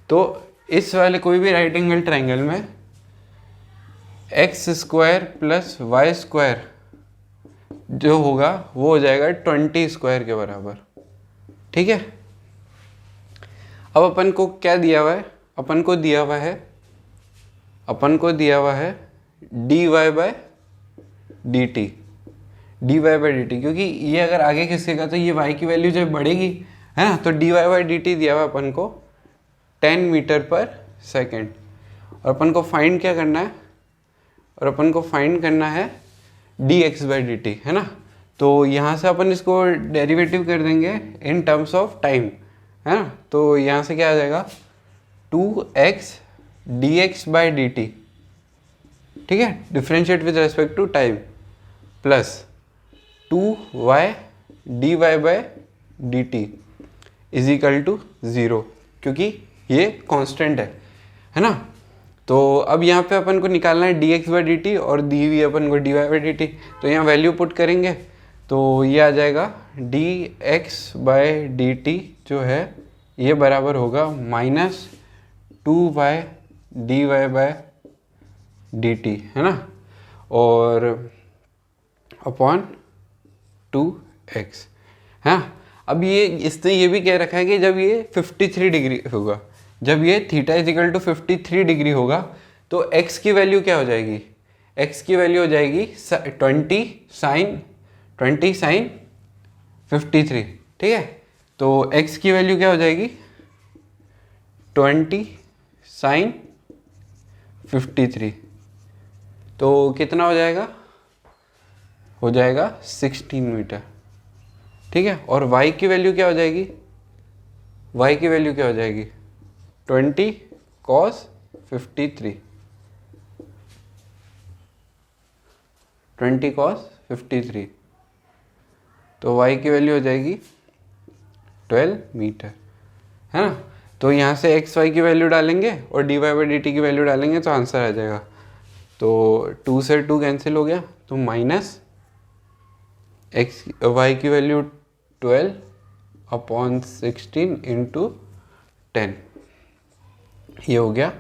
तो इस वाले कोई भी राइट एंगल ट्राइंगल में x square plus y square जो होगा वो हो जाएगा 20 स्क्वायर के बराबर। ठीक है, अब अपन को क्या दिया हुआ है, अपन को दिया हुआ है dy बाय dt, क्योंकि ये अगर आगे खिसकेगा तो ये y की वैल्यू जब बढ़ेगी, है ना, तो dy बाय dt दिया हुआ है अपन को 10 मीटर पर सेकेंड, और अपन को फाइंड क्या करना है, और अपन को फाइंड करना है dx बाई dt, है ना। तो यहाँ से अपन इसको डेरिवेटिव कर देंगे इन टर्म्स ऑफ टाइम, है ना, तो यहाँ से क्या आ जाएगा 2x dx बाई dt, ठीक है, differentiate with respect to time, plus 2y dy by dt is equal to 0, क्योंकि ये कांस्टेंट है ना। तो अब यहाँ पे अपन को निकालना है dx बाई dt और दी हुई अपन को dy बाई dt, तो यहाँ वैल्यू पुट करेंगे तो ये आ जाएगा dx बाई dt जो है ये बराबर होगा -2y dy बाई dt, है ना, और अपॉन 2x, हाँ। अब ये इसने ये भी कह रखा है कि जब ये 53 डिग्री होगा, जब ये theta is equal to 53 degree होगा तो x की वैल्यू क्या हो जाएगी, x की वैल्यू हो जाएगी 20 साइन 53, ठीक है, तो x की वैल्यू क्या हो जाएगी 20 साइन 53, तो कितना हो जाएगा, हो जाएगा 16 मीटर, ठीक है। और y की वैल्यू क्या हो जाएगी, y की वैल्यू क्या हो जाएगी 20 cos 53, 20 cos 53, तो y की वैल्यू हो जाएगी 12 मीटर, है ना। तो यहाँ से एक्स वाई की वैल्यू डालेंगे और D Y by D T की वैल्यू डालेंगे तो आंसर आ जाएगा। तो 2 से 2 कैंसिल हो गया, तो माइनस एक्स वाई की वैल्यू 12 अपॉन 16 इंटू 10, ये हो गया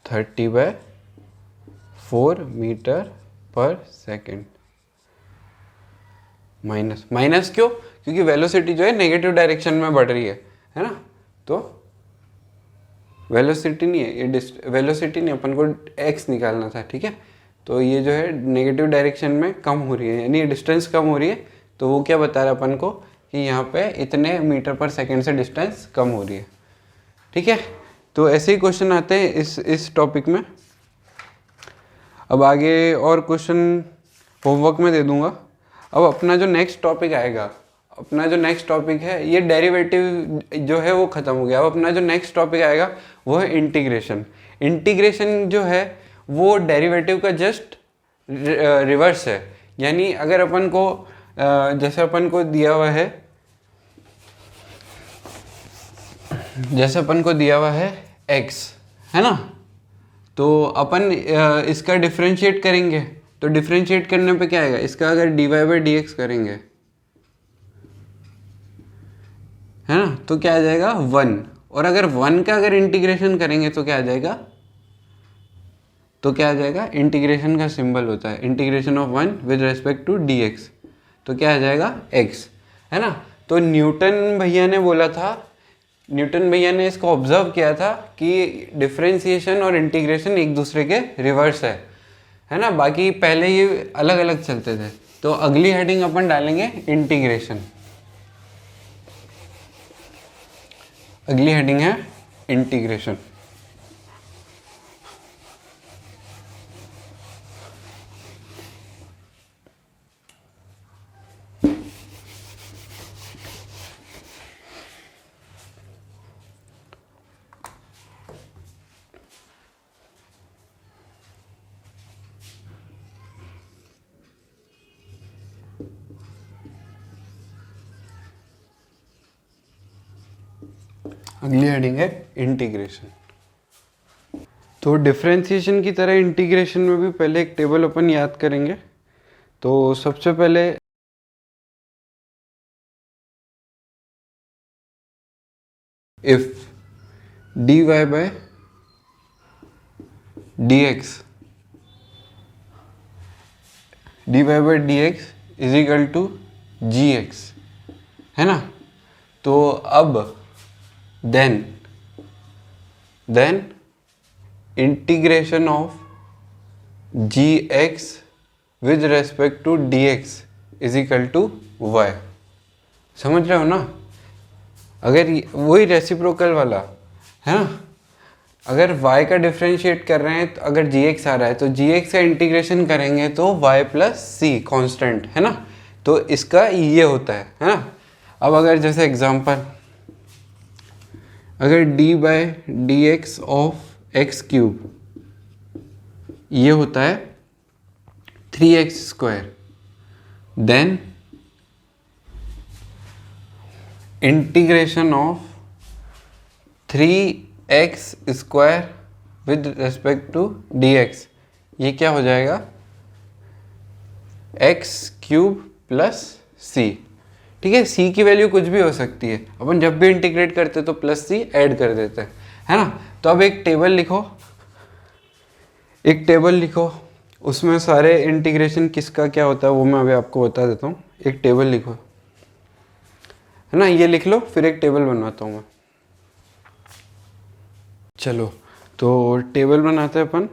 30/4 मीटर पर सेकेंड। माइनस क्यों, क्योंकि वेलोसिटी जो है नेगेटिव डायरेक्शन में बढ़ रही है ना, तो वेलोसिटी नहीं है ये, वेलोसिटी नहीं, अपन को एक्स निकालना था, ठीक है। तो ये जो है नेगेटिव डायरेक्शन में कम हो रही है, यानी डिस्टेंस कम हो रही है, तो वो क्या बता रहा है अपन को कि यहाँ पे इतने मीटर पर सेकंड से डिस्टेंस कम हो रही है, ठीक है। तो ऐसे ही क्वेश्चन आते हैं इस टॉपिक में। अब आगे और क्वेश्चन होमवर्क में दे दूंगा। अब अपना जो नेक्स्ट टॉपिक आएगा, अपना जो नेक्स्ट टॉपिक है, ये डेरिवेटिव जो है वो ख़त्म हो गया। अब अपना जो नेक्स्ट टॉपिक आएगा वो है इंटीग्रेशन। इंटीग्रेशन जो है वो डेरिवेटिव का जस्ट रिवर्स है, यानी अगर अपन को जैसे अपन को दिया हुआ है जैसे अपन को दिया हुआ है x, है ना, तो अपन इसका डिफरेंशिएट करेंगे, तो डिफरेंशिएट करने पे क्या आएगा, इसका अगर dy बाई डी एक्स करेंगे, है ना, तो क्या आ जाएगा 1, और अगर 1 का अगर इंटीग्रेशन करेंगे तो क्या आ जाएगा, तो क्या आ जाएगा, इंटीग्रेशन का सिंबल होता है integration of 1 with respect to d x, तो क्या आ जाएगा x, है ना। तो न्यूटन भैया ने बोला था, न्यूटन भैया ने इसको ऑब्जर्व किया था कि डिफरेंशिएशन और इंटीग्रेशन एक दूसरे के रिवर्स है ना, बाकी पहले ये अलग अलग चलते थे। तो अगली हेडिंग अपन डालेंगे इंटीग्रेशन, अगली हेडिंग है इंटीग्रेशन। अगली हेडिंग है इंटीग्रेशन। तो डिफरेंशिएशन की तरह इंटीग्रेशन में भी पहले एक टेबल अपन याद करेंगे। तो सबसे पहले if dy by dx is equal to gx, है ना, तो अब then integration of gx with respect to dx is equal to y, समझ रहे हो ना। अगर वही रेसिप्रोकल वाला है ना, अगर y का डिफरेंशिएट कर रहे हैं तो अगर gx आ रहा है तो gx का इंटीग्रेशन करेंगे तो y प्लस सी कॉन्स्टेंट, है ना, तो इसका ये होता है ना। अब अगर जैसे एग्जांपल, अगर d by d x of x cube ये होता है 3x square, then integration of 3x square with respect to dx, ये क्या हो जाएगा, x क्यूब प्लस सी, ठीक है। c की वैल्यू कुछ भी हो सकती है, अपन जब भी इंटीग्रेट करते तो प्लस सी ऐड कर देते हैं, है ना। तो अब एक टेबल लिखो, उसमें सारे इंटीग्रेशन किसका क्या होता है वो मैं अभी आपको बता देता हूँ। एक टेबल लिखो, है ना, ये लिख लो, फिर एक टेबल बनवाता हूँ मैं। चलो तो टेबल बनाते हैं अपन।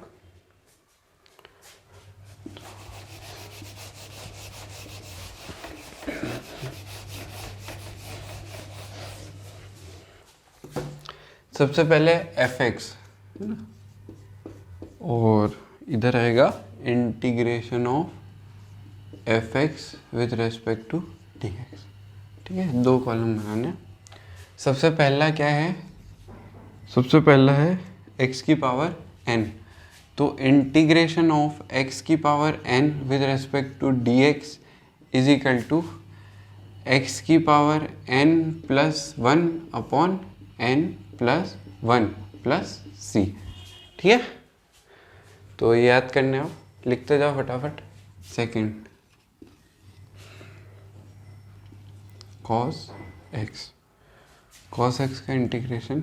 सबसे पहले fx, है ना, और इधर आएगा integration of fx with respect to dx, ठीक है। दो कॉलम बनाने। सबसे पहला क्या है, सबसे पहला है x की पावर n, तो इंटीग्रेशन ऑफ x की power n with respect to dx is equal to x की power n plus 1 upon n plus 1 plus c, ठीक है। तो याद करने आओ, लिखते जाओ फटाफट। सेकंड cos x का इंटीग्रेशन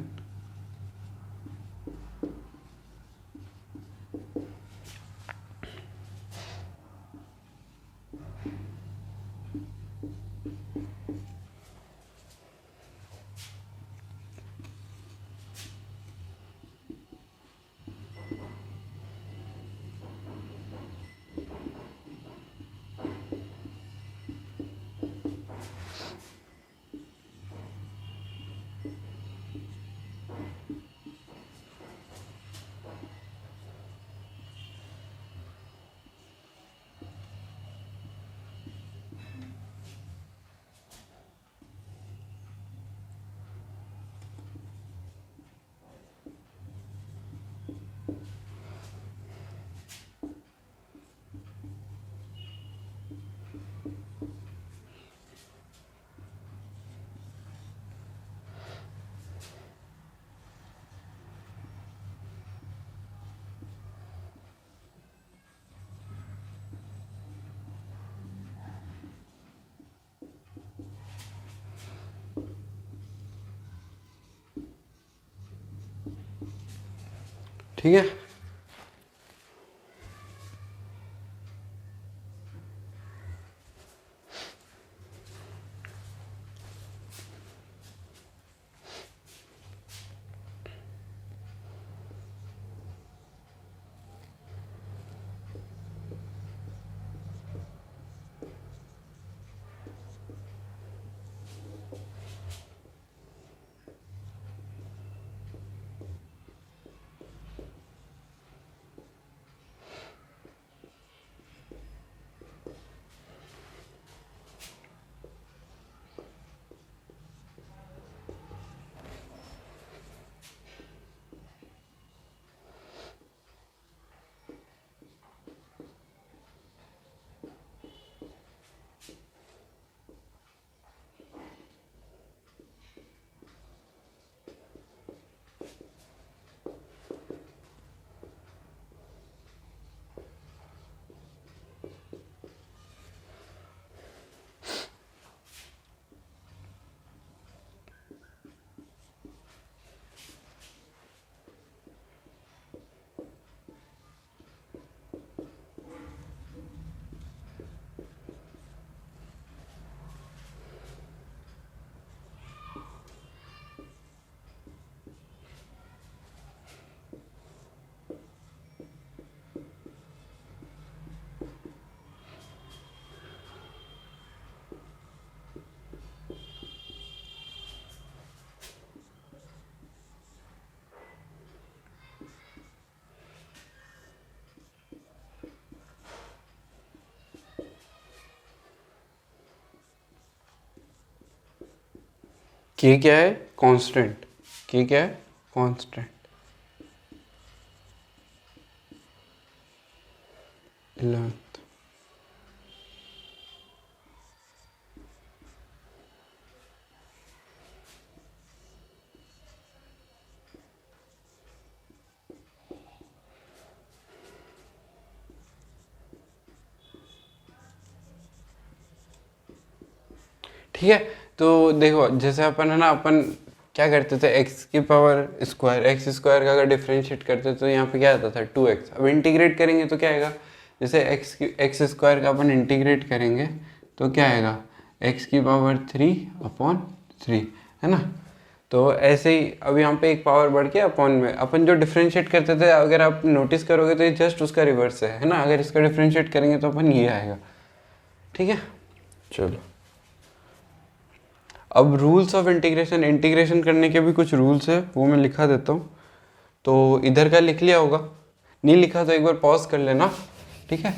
ठीक है। के क्या है? कांस्टेंट। के क्या है? कांस्टेंट। 11th। ठीक है, तो देखो जैसे अपन है ना, अपन क्या करते थे, एक्स की पावर स्क्वायर, एक्स स्क्वायर का अगर डिफ्रेंशिएट करते तो यहाँ पे क्या आता था 2x। अब इंटीग्रेट करेंगे तो क्या आएगा, जैसे एक्स स्क्वायर का अपन इंटीग्रेट करेंगे तो क्या आएगा, एक्स की पावर 3/3, है ना। तो ऐसे ही अब यहाँ पे एक पावर बढ़ के अपॉन में, अपन जो डिफ्रेंशिएट करते थे अगर आप नोटिस करोगे तो ये जस्ट उसका रिवर्स है ना। अगर इसका डिफ्रेंशिएट करेंगे तो अपन ये आएगा। ठीक है, चलो अब रूल्स ऑफ इंटीग्रेशन, इंटीग्रेशन करने के भी कुछ रूल्स है, वो मैं लिखा देता हूँ। तो इधर का लिख लिया होगा, नहीं लिखा तो एक बार पॉज कर लेना। ठीक है,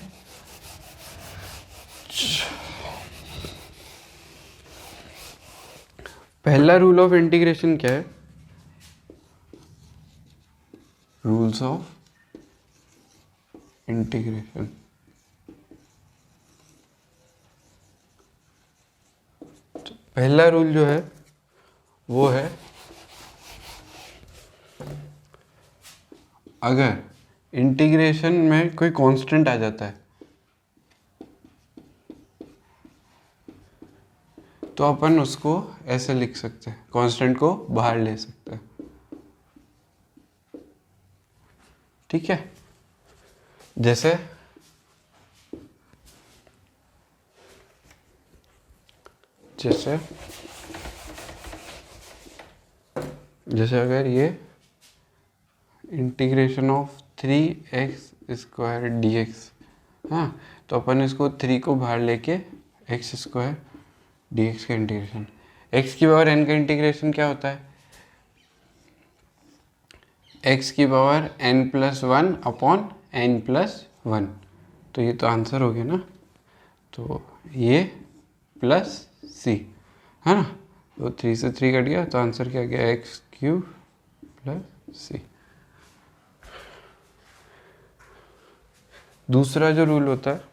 पहला रूल ऑफ इंटीग्रेशन क्या है, रूल्स ऑफ इंटीग्रेशन। पहला रूल जो है वो है, अगर इंटीग्रेशन में कोई कांस्टेंट आ जाता है तो अपन उसको ऐसे लिख सकते हैं, कांस्टेंट को बाहर ले सकते हैं। ठीक है, जैसे जैसे जैसे अगर ये इंटीग्रेशन ऑफ 3x² dx, हाँ, तो अपन इसको 3 को बाहर लेके x² dx का इंटीग्रेशन, x की पावर n का इंटीग्रेशन क्या होता है, x की पावर n+1/n+1। तो ये तो आंसर हो गया ना, तो ये प्लस c, है ना। तो 3 से 3 कट गया तो आंसर क्या गया, x³ + c। दूसरा जो रूल होता है,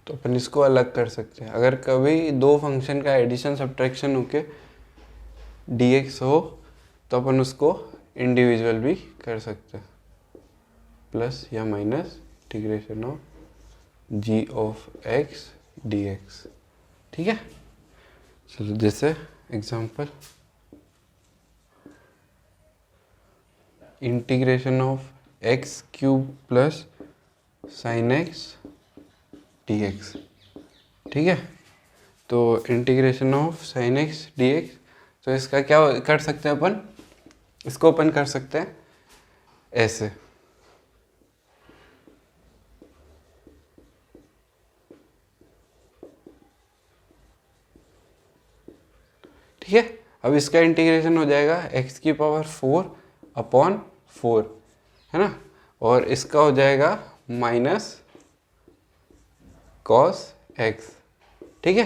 तो अपन इसको अलग कर सकते हैं। अगर कभी दो फंक्शन का एडिशन सब्ट्रैक्शन होके dx हो तो अपन उसको इंडिविजुअल भी कर सकते हैं, प्लस या minus integration of g of x dx। ठीक है, चलो जैसे example integration of x cube plus sign x dx। ठीक है, तो integration of sine x dx, तो इसका क्या कर सकते हैं अपन, इसको अपन कर सकते हैं ऐसे। ठीक है, अब इसका इंटीग्रेशन हो जाएगा x की पावर 4 अपॉन 4, है ना, और इसका हो जाएगा माइनस cos x। ठीक है,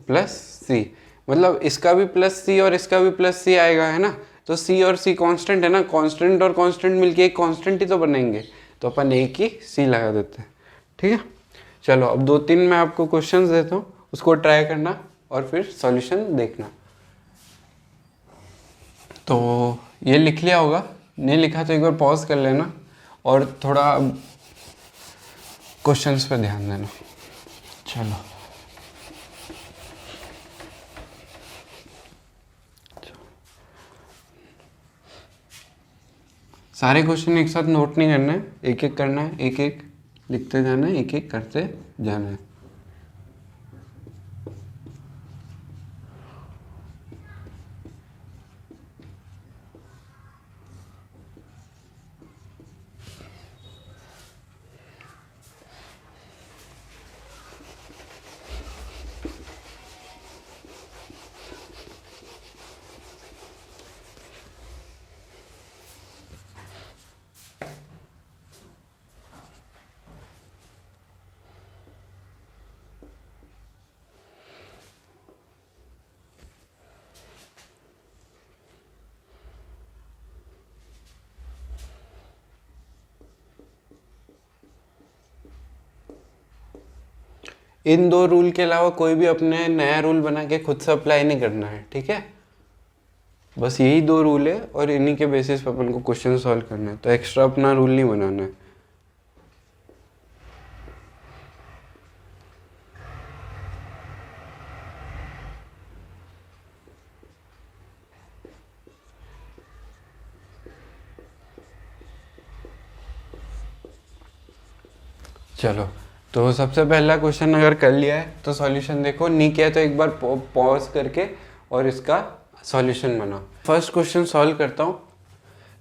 प्लस c, मतलब इसका भी प्लस c और इसका भी प्लस c आएगा, है ना, तो c और c कांस्टेंट है ना, कांस्टेंट और कांस्टेंट मिलके एक कांस्टेंट ही तो बनेंगे, तो अपन एक ही c लगा देते हैं। ठीक है, चलो अब 2-3 मैं आपको क्वेश्चंस देता हूँ, उसको ट्राई करना और फिर सॉल्यूशन देखना। तो ये लिख लिया होगा, नहीं लिखा तो एक बार पॉज कर लेना और थोड़ा क्वेश्चंस पे ध्यान देना। चलो सारे क्वेश्चन एक साथ नोट नहीं करना है, एक एक करना है, एक एक लिखते जाना है, एक एक करते जाना है। इन दो रूल के अलावा कोई भी अपने नया रूल बना के खुद से अप्लाई नहीं करना है। ठीक है, बस यही दो रूल है और इन्हीं के बेसिस पर अपन को क्वेश्चन सॉल्व करना है, तो एक्स्ट्रा अपना रूल नहीं बनाना है। चलो, तो सबसे पहला क्वेश्चन अगर कर लिया है तो सॉल्यूशन देखो, नहीं किया तो एक बार पॉज करके और इसका सॉल्यूशन बनाओ। फर्स्ट क्वेश्चन सॉल्व करता हूँ।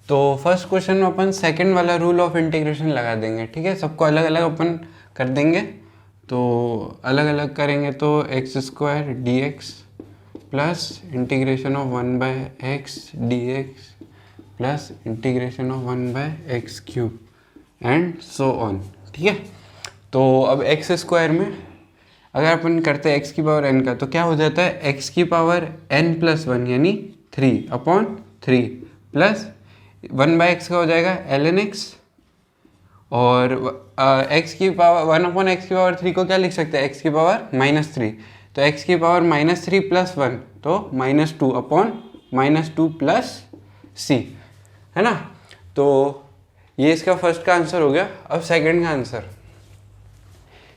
तो फर्स्ट क्वेश्चन में अपन सेकंड वाला रूल ऑफ इंटीग्रेशन लगा देंगे। ठीक है, सबको अलग अलग अपन कर देंगे, तो अलग अलग करेंगे तो x square D x plus integration of 1/x dx plus integration of 1/x cube and so on. ठीक है, तो अब एक्स स्क्वायर में अगर अपन करते हैं एक्स की पावर n का, तो क्या हो जाता है एक्स की पावर n प्लस 1 यानी 3/3 प्लस 1/x का हो जाएगा ln x, और x की पावर 1/x की पावर 3 को क्या लिख सकते हैं, x की पावर -3, तो x की पावर -3 प्लस 1 तो -2/-2 प्लस c, है ना। तो ये इसका फर्स्ट का आंसर हो गया। अब सेकंड का आंसर,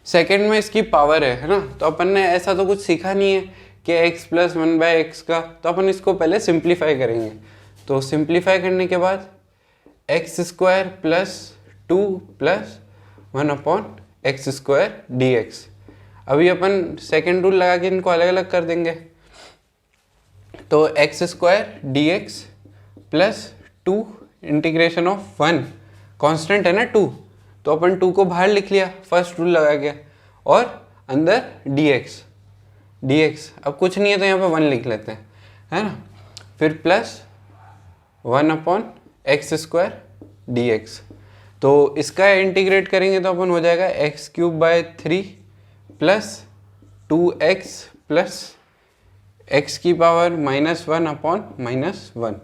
सेकंड में इसकी पावर है ना, तो अपन ने ऐसा तो कुछ सीखा नहीं है कि x प्लस 1/x का, तो अपन इसको पहले सिंप्लीफाई करेंगे। तो सिंप्लीफाई करने के बाद x square plus 2 plus 1/x square dx। अभी अपन सेकेंड रूल लगा के इनको अलग अलग कर देंगे, तो x square dx plus 2 integration of 1, constant है ना 2, तो अपन 2 को बाहर लिख लिया फर्स्ट रूल लगा के, और अंदर dx अब कुछ नहीं है तो यहाँ पे 1 लिख लेते हैं, है ना, फिर प्लस 1/x स्क्वायर dx। तो इसका इंटीग्रेट करेंगे तो अपन हो जाएगा x³/3 plus 2x plus x की पावर -1/-1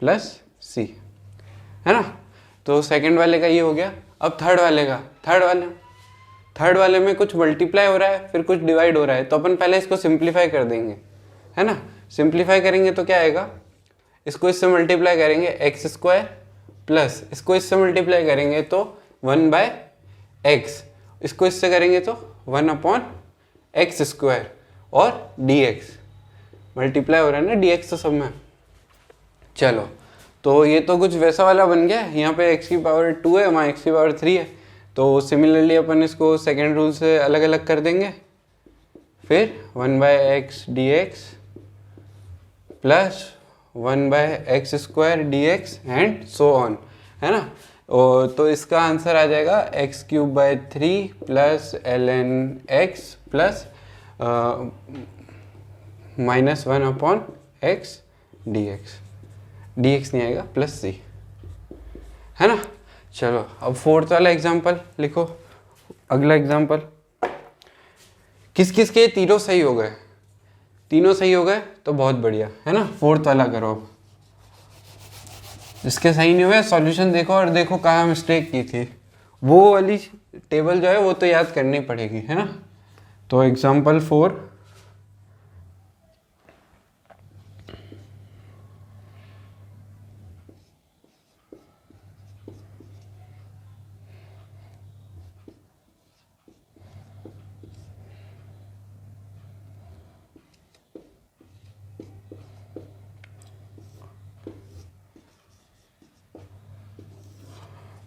प्लस c, है ना। तो सेकंड वाले का ये हो गया। अब थर्ड वाले का, थर्ड वाले में कुछ मल्टीप्लाई हो रहा है फिर कुछ डिवाइड हो रहा है, तो अपन पहले इसको सिंप्लीफाई कर देंगे, है ना। सिंप्लीफाई करेंगे तो क्या आएगा, इसको इससे मल्टीप्लाई करेंगे एक्स स्क्वायर प्लस इसको इससे मल्टीप्लाई करेंगे तो 1/x, इसको इससे करेंगे तो 1/x² और dx मल्टीप्लाई हो रहा है ना dx तो सब में। चलो तो ये तो कुछ वैसा वाला बन गया, यहाँ पे x की पावर 2 है, वहाँ x की पावर 3 है, तो सिमिलरली अपन इसको सेकेंड रूल से अलग अलग कर देंगे, फिर 1/x dx plus 1/x² dx and so on, है ना। और तो इसका आंसर आ जाएगा x³/3 plus ln x plus -1/x dx, dx नहीं आएगा प्लस c, है ना। चलो अब फोर्थ वाला एग्जाम्पल लिखो। अगला एग्जाम्पल, किस किस के तीनों सही हो गए, तीनों सही हो गए तो बहुत बढ़िया, है ना। फोर्थ वाला करो अब, जिसके सही नहीं हुए सॉल्यूशन देखो और देखो कहाँ मिस्टेक की थी, वो वाली टेबल जो है वो तो याद करनी पड़ेगी, है ना। तो एग्जाम्पल 4,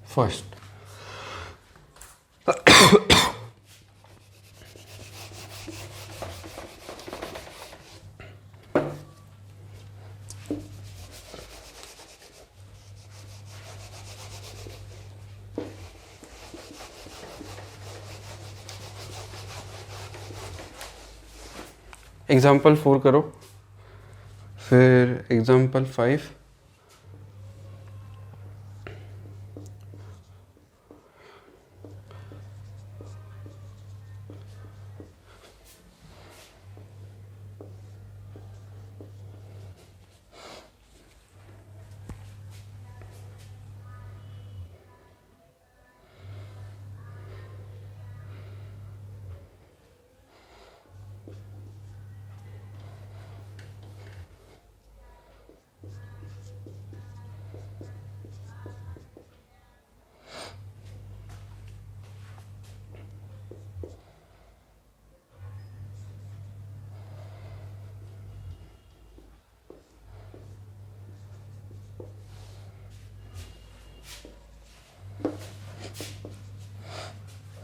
फर्स्ट एग्जाम्पल 4 करो, फिर एग्जाम्पल 5,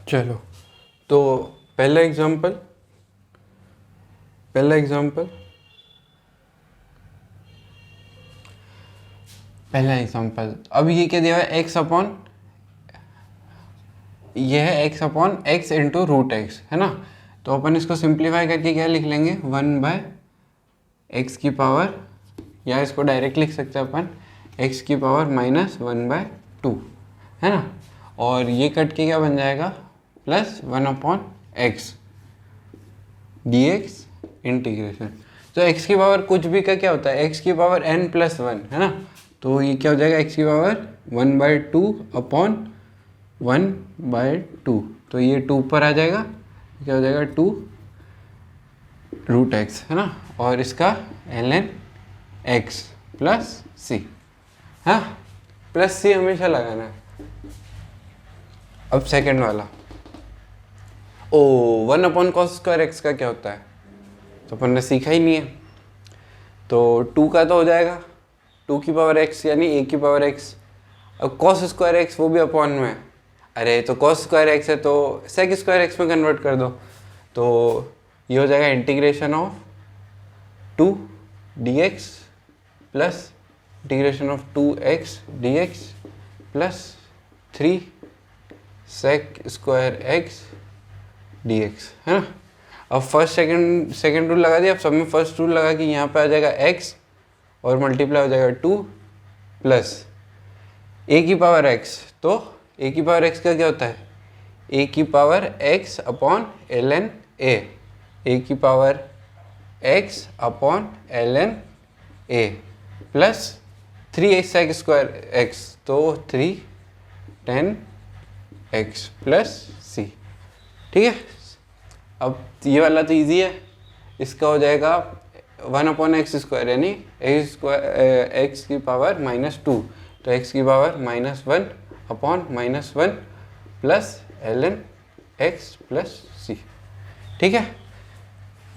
चलो तो पहला एग्जाम्पल पहला एग्जाम्पल अब ये क्या दिया हुआ है, ये है x/x इंटू √x, है ना। तो अपन इसको सिंप्लीफाई करके क्या लिख लेंगे, 1/x की पावर, या इसको डायरेक्ट लिख सकते हैं अपन x की पावर -1/2, है ना। और ये कट के क्या बन जाएगा, प्लस 1/x dx इंटीग्रेशन। तो x की पावर कुछ भी का क्या होता है, x की पावर n+1, है ना। तो ये क्या हो जाएगा, x की पावर 1/2/1/2, तो ये 2 पर आ जाएगा, क्या हो जाएगा 2√x, है ना। और इसका ln x प्लस c, हाँ प्लस c हमेशा लगाना है। अब सेकेंड वाला, 1/cos² का क्या होता है, तो अपन ने सीखा ही नहीं है, तो 2 का तो हो जाएगा 2 की पावर x यानी a की पावर x। अब cos² वो भी अपॉन में, अरे तो cos² है तो sec² में कन्वर्ट कर दो, तो ये हो जाएगा integration of 2 dx plus integration of 2x dx plus 3 sec² dx, है ना। अब फर्स्ट सेकंड रूल लगा दिया, अब सब में फर्स्ट रूल लगा कि यहाँ पे आ जाएगा x और मल्टीप्लाई हो जाएगा 2 प्लस a की पावर x, तो a की पावर x का क्या होता है, a की power x upon ln a, a की power x upon ln a plus 3 sec² तो 3 10x प्लस c, ठीक है। अब ये वाला तो इजी है, इसका हो जाएगा 1/x² यानी x की पावर -2, तो x की power -1/-1 plus ln x plus c। ठीक है,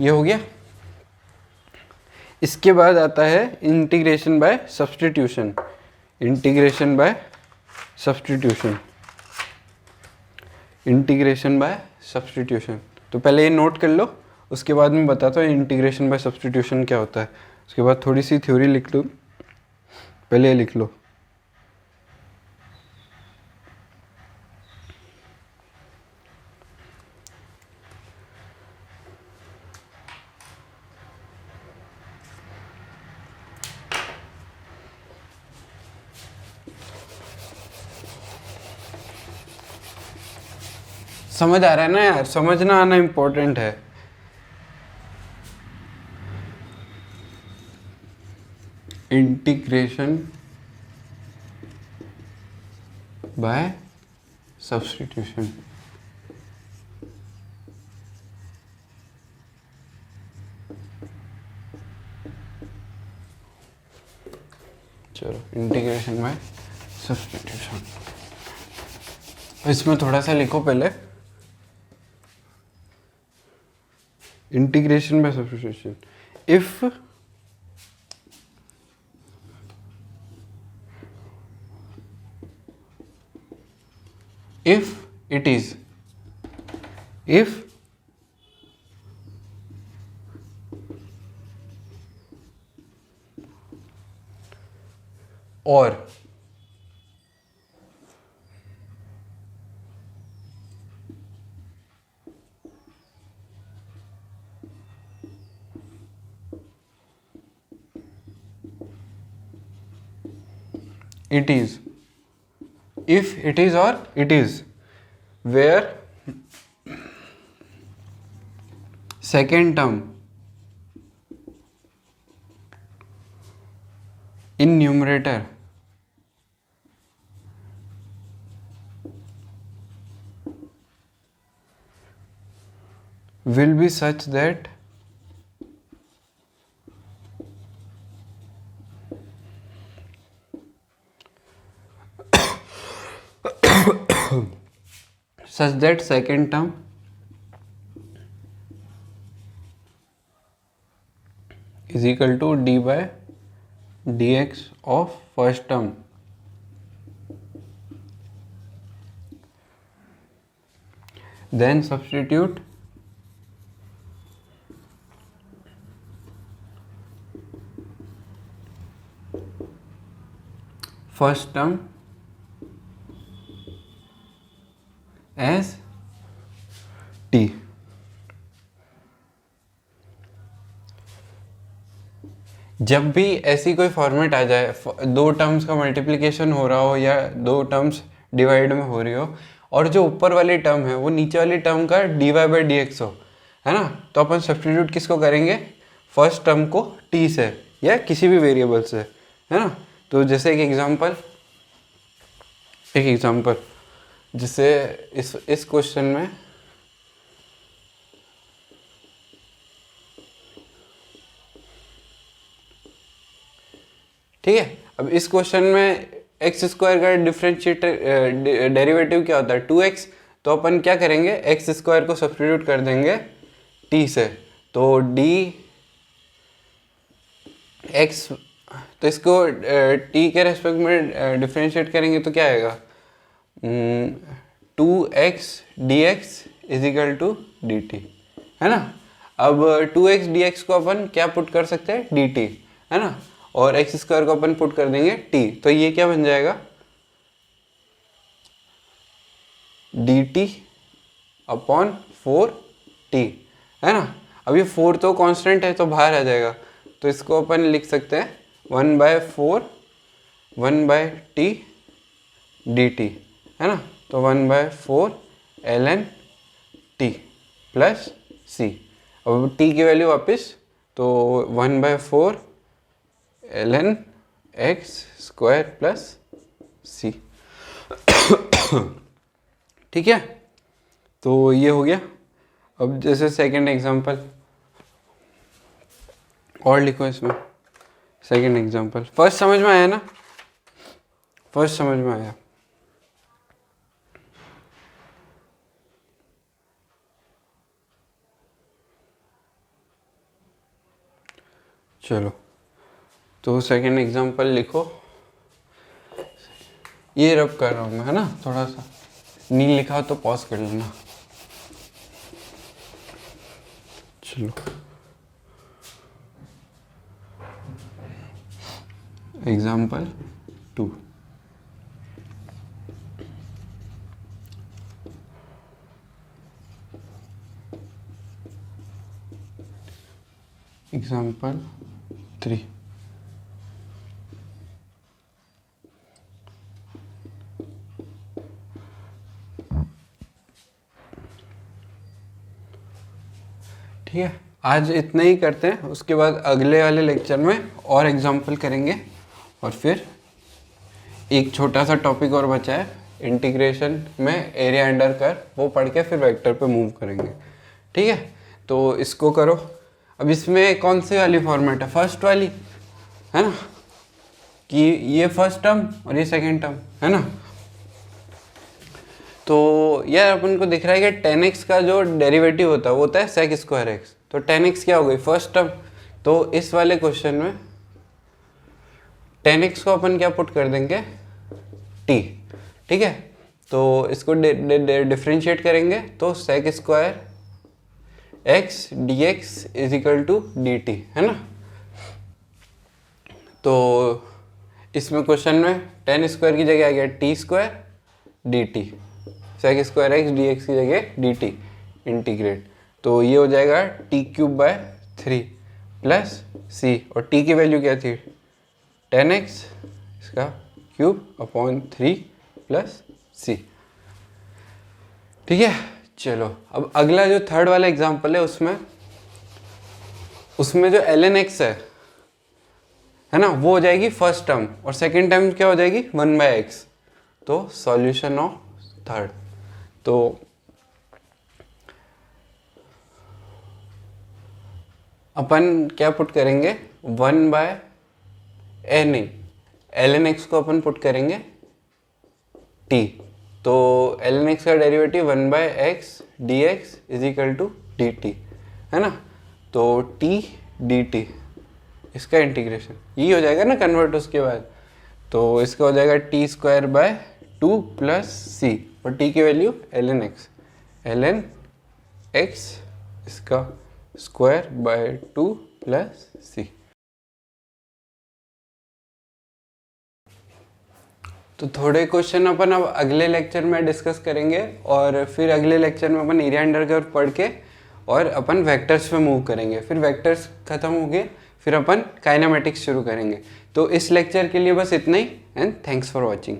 ये हो गया। इसके बाद आता है integration by substitution. Integration by substitution, integration by substitution. तो पहले ये नोट कर लो, उसके बाद मैं बताता हूँ इंटीग्रेशन बाय सब्स्टिट्यूशन क्या होता है। उसके बाद थोड़ी सी थ्योरी लिख लो, पहले ये लिख लो। समझ आ रहा है ना यार, समझना आना इम्पोर्टेंट है। Integration by substitution. चलो, इंटीग्रेशन बाय सब्स्टिट्यूशन। इसमें थोड़ा सा लिखो पहले, integration by substitution. If it is, if or it is, if it is or it is, where second term in numerator will be such that second term is equal to d by dx of first term. Then substitute first term as t। जब भी ऐसी कोई format आ जाए, दो terms का multiplication हो रहा हो या दो टर्म्स डिवाइड में हो रही हो, और जो ऊपर वाली टर्म है वो नीचे वाली टर्म का dy बाई डी एक्स हो, है ना, तो अपन सब्स्टिट्यूट किसको करेंगे, फर्स्ट टर्म को t से या किसी भी वेरिएबल से, है ना। तो जैसे एक एग्जांपल जैसे इस क्वेश्चन में ठीक है। अब इस क्वेश्चन में x² का डिफरेंशिएट डेरिवेटिव क्या होता है, 2x, तो अपन क्या करेंगे, x² को सब्स्टिट्यूट कर देंगे t से, तो dx, तो इसको t के रेस्पेक्ट में डिफरेंशिएट करेंगे तो क्या आएगा, 2x dx is equal to dt, है ना। अब 2x dx को अपन क्या पुट कर सकते हैं, dt, है ना, और x² को अपन पुट कर देंगे t, तो ये क्या बन जाएगा, dt अपॉन 4t, है ना। अब ये 4 तो कांस्टेंट है तो बाहर आ जाएगा, तो इसको अपन लिख सकते हैं 1/4 1/t dt, है ना, तो 1/4 ln t प्लस c। अब t की वैल्यू वापस, तो 1/4 ln x² प्लस c। ठीक है, तो ये हो गया। अब जैसे सेकंड एग्जांपल और लिखो इसमें। सेकंड एग्जांपल, फर्स्ट समझ में आया ना? फर्स्ट समझ में आया? चलो, तो सेकंड एग्जांपल लिखो। ये रब कर रहा हूँ मैं, है ना? थोड़ा सा नहीं लिखा तो पॉज कर लेना। चलो, एग्जांपल 2। एग्जांपल 3। ठीक है, आज इतना ही करते हैं। उसके बाद अगले वाले लेक्चर में और एग्जांपल करेंगे और फिर एक छोटा सा टॉपिक और बचा है इंटीग्रेशन में एरिया अंडर कर्व, वो पढ़ के फिर वेक्टर पे मूव करेंगे। ठीक है, तो इसको करो। अब इसमें कौन सी वाली फॉर्मेट है? फर्स्ट वाली, है ना? कि ये फर्स्ट टर्म और ये सेकेंड टर्म, है ना? तो यार अपन को दिख रहा है कि tan x का जो डेरिवेटिव होता है वो होता है sec स्क्वायर x। तो tan x क्या हो गई? First term. तो इस वाले क्वेश्चन में tan x को अपन क्या पुट कर देंगे? t। ठीक है, तो इसको डिफ्रेंशिएट करेंगे तो sec square x dx is equal to dt, है ना? तो इसमें क्वेश्चन में tan स्क्वायर की जगह आ गया t square dt, sec square x dx की जगह dt इंटीग्रेट। तो ये हो जाएगा t cube by 3 plus c, और t की वैल्यू क्या थी? tan x इसका क्यूब अपॉन 3 प्लस c। ठीक है, चलो अब अगला जो थर्ड वाला एग्जांपल है उसमें जो ln x है ना, वो हो जाएगी फर्स्ट टर्म और सेकेंड टर्म क्या हो जाएगी? 1/x। तो सॉल्यूशन ऑफ थर्ड, तो अपन क्या पुट करेंगे? 1/n, ln x को अपन पुट करेंगे t। तो ln x का derivative 1/x dx is equal to dt, है ना? तो t dt इसका इंटीग्रेशन ये हो जाएगा ना कन्वर्ट उसके बाद। तो इसका हो जाएगा t square by 2 plus c, और t की वैल्यू ln x इसका स्क्वायर बाय 2 प्लस c। तो थोड़े क्वेश्चन अपन अब अगले लेक्चर में डिस्कस करेंगे और फिर अगले लेक्चर में अपन एरिया अंडर कर्व पढ़ के और अपन वेक्टर्स पे मूव करेंगे। फिर वेक्टर्स खत्म हो गए फिर अपन काइनेमेटिक्स शुरू करेंगे। तो इस लेक्चर के लिए बस इतना ही, एंड थैंक्स फॉर वॉचिंग।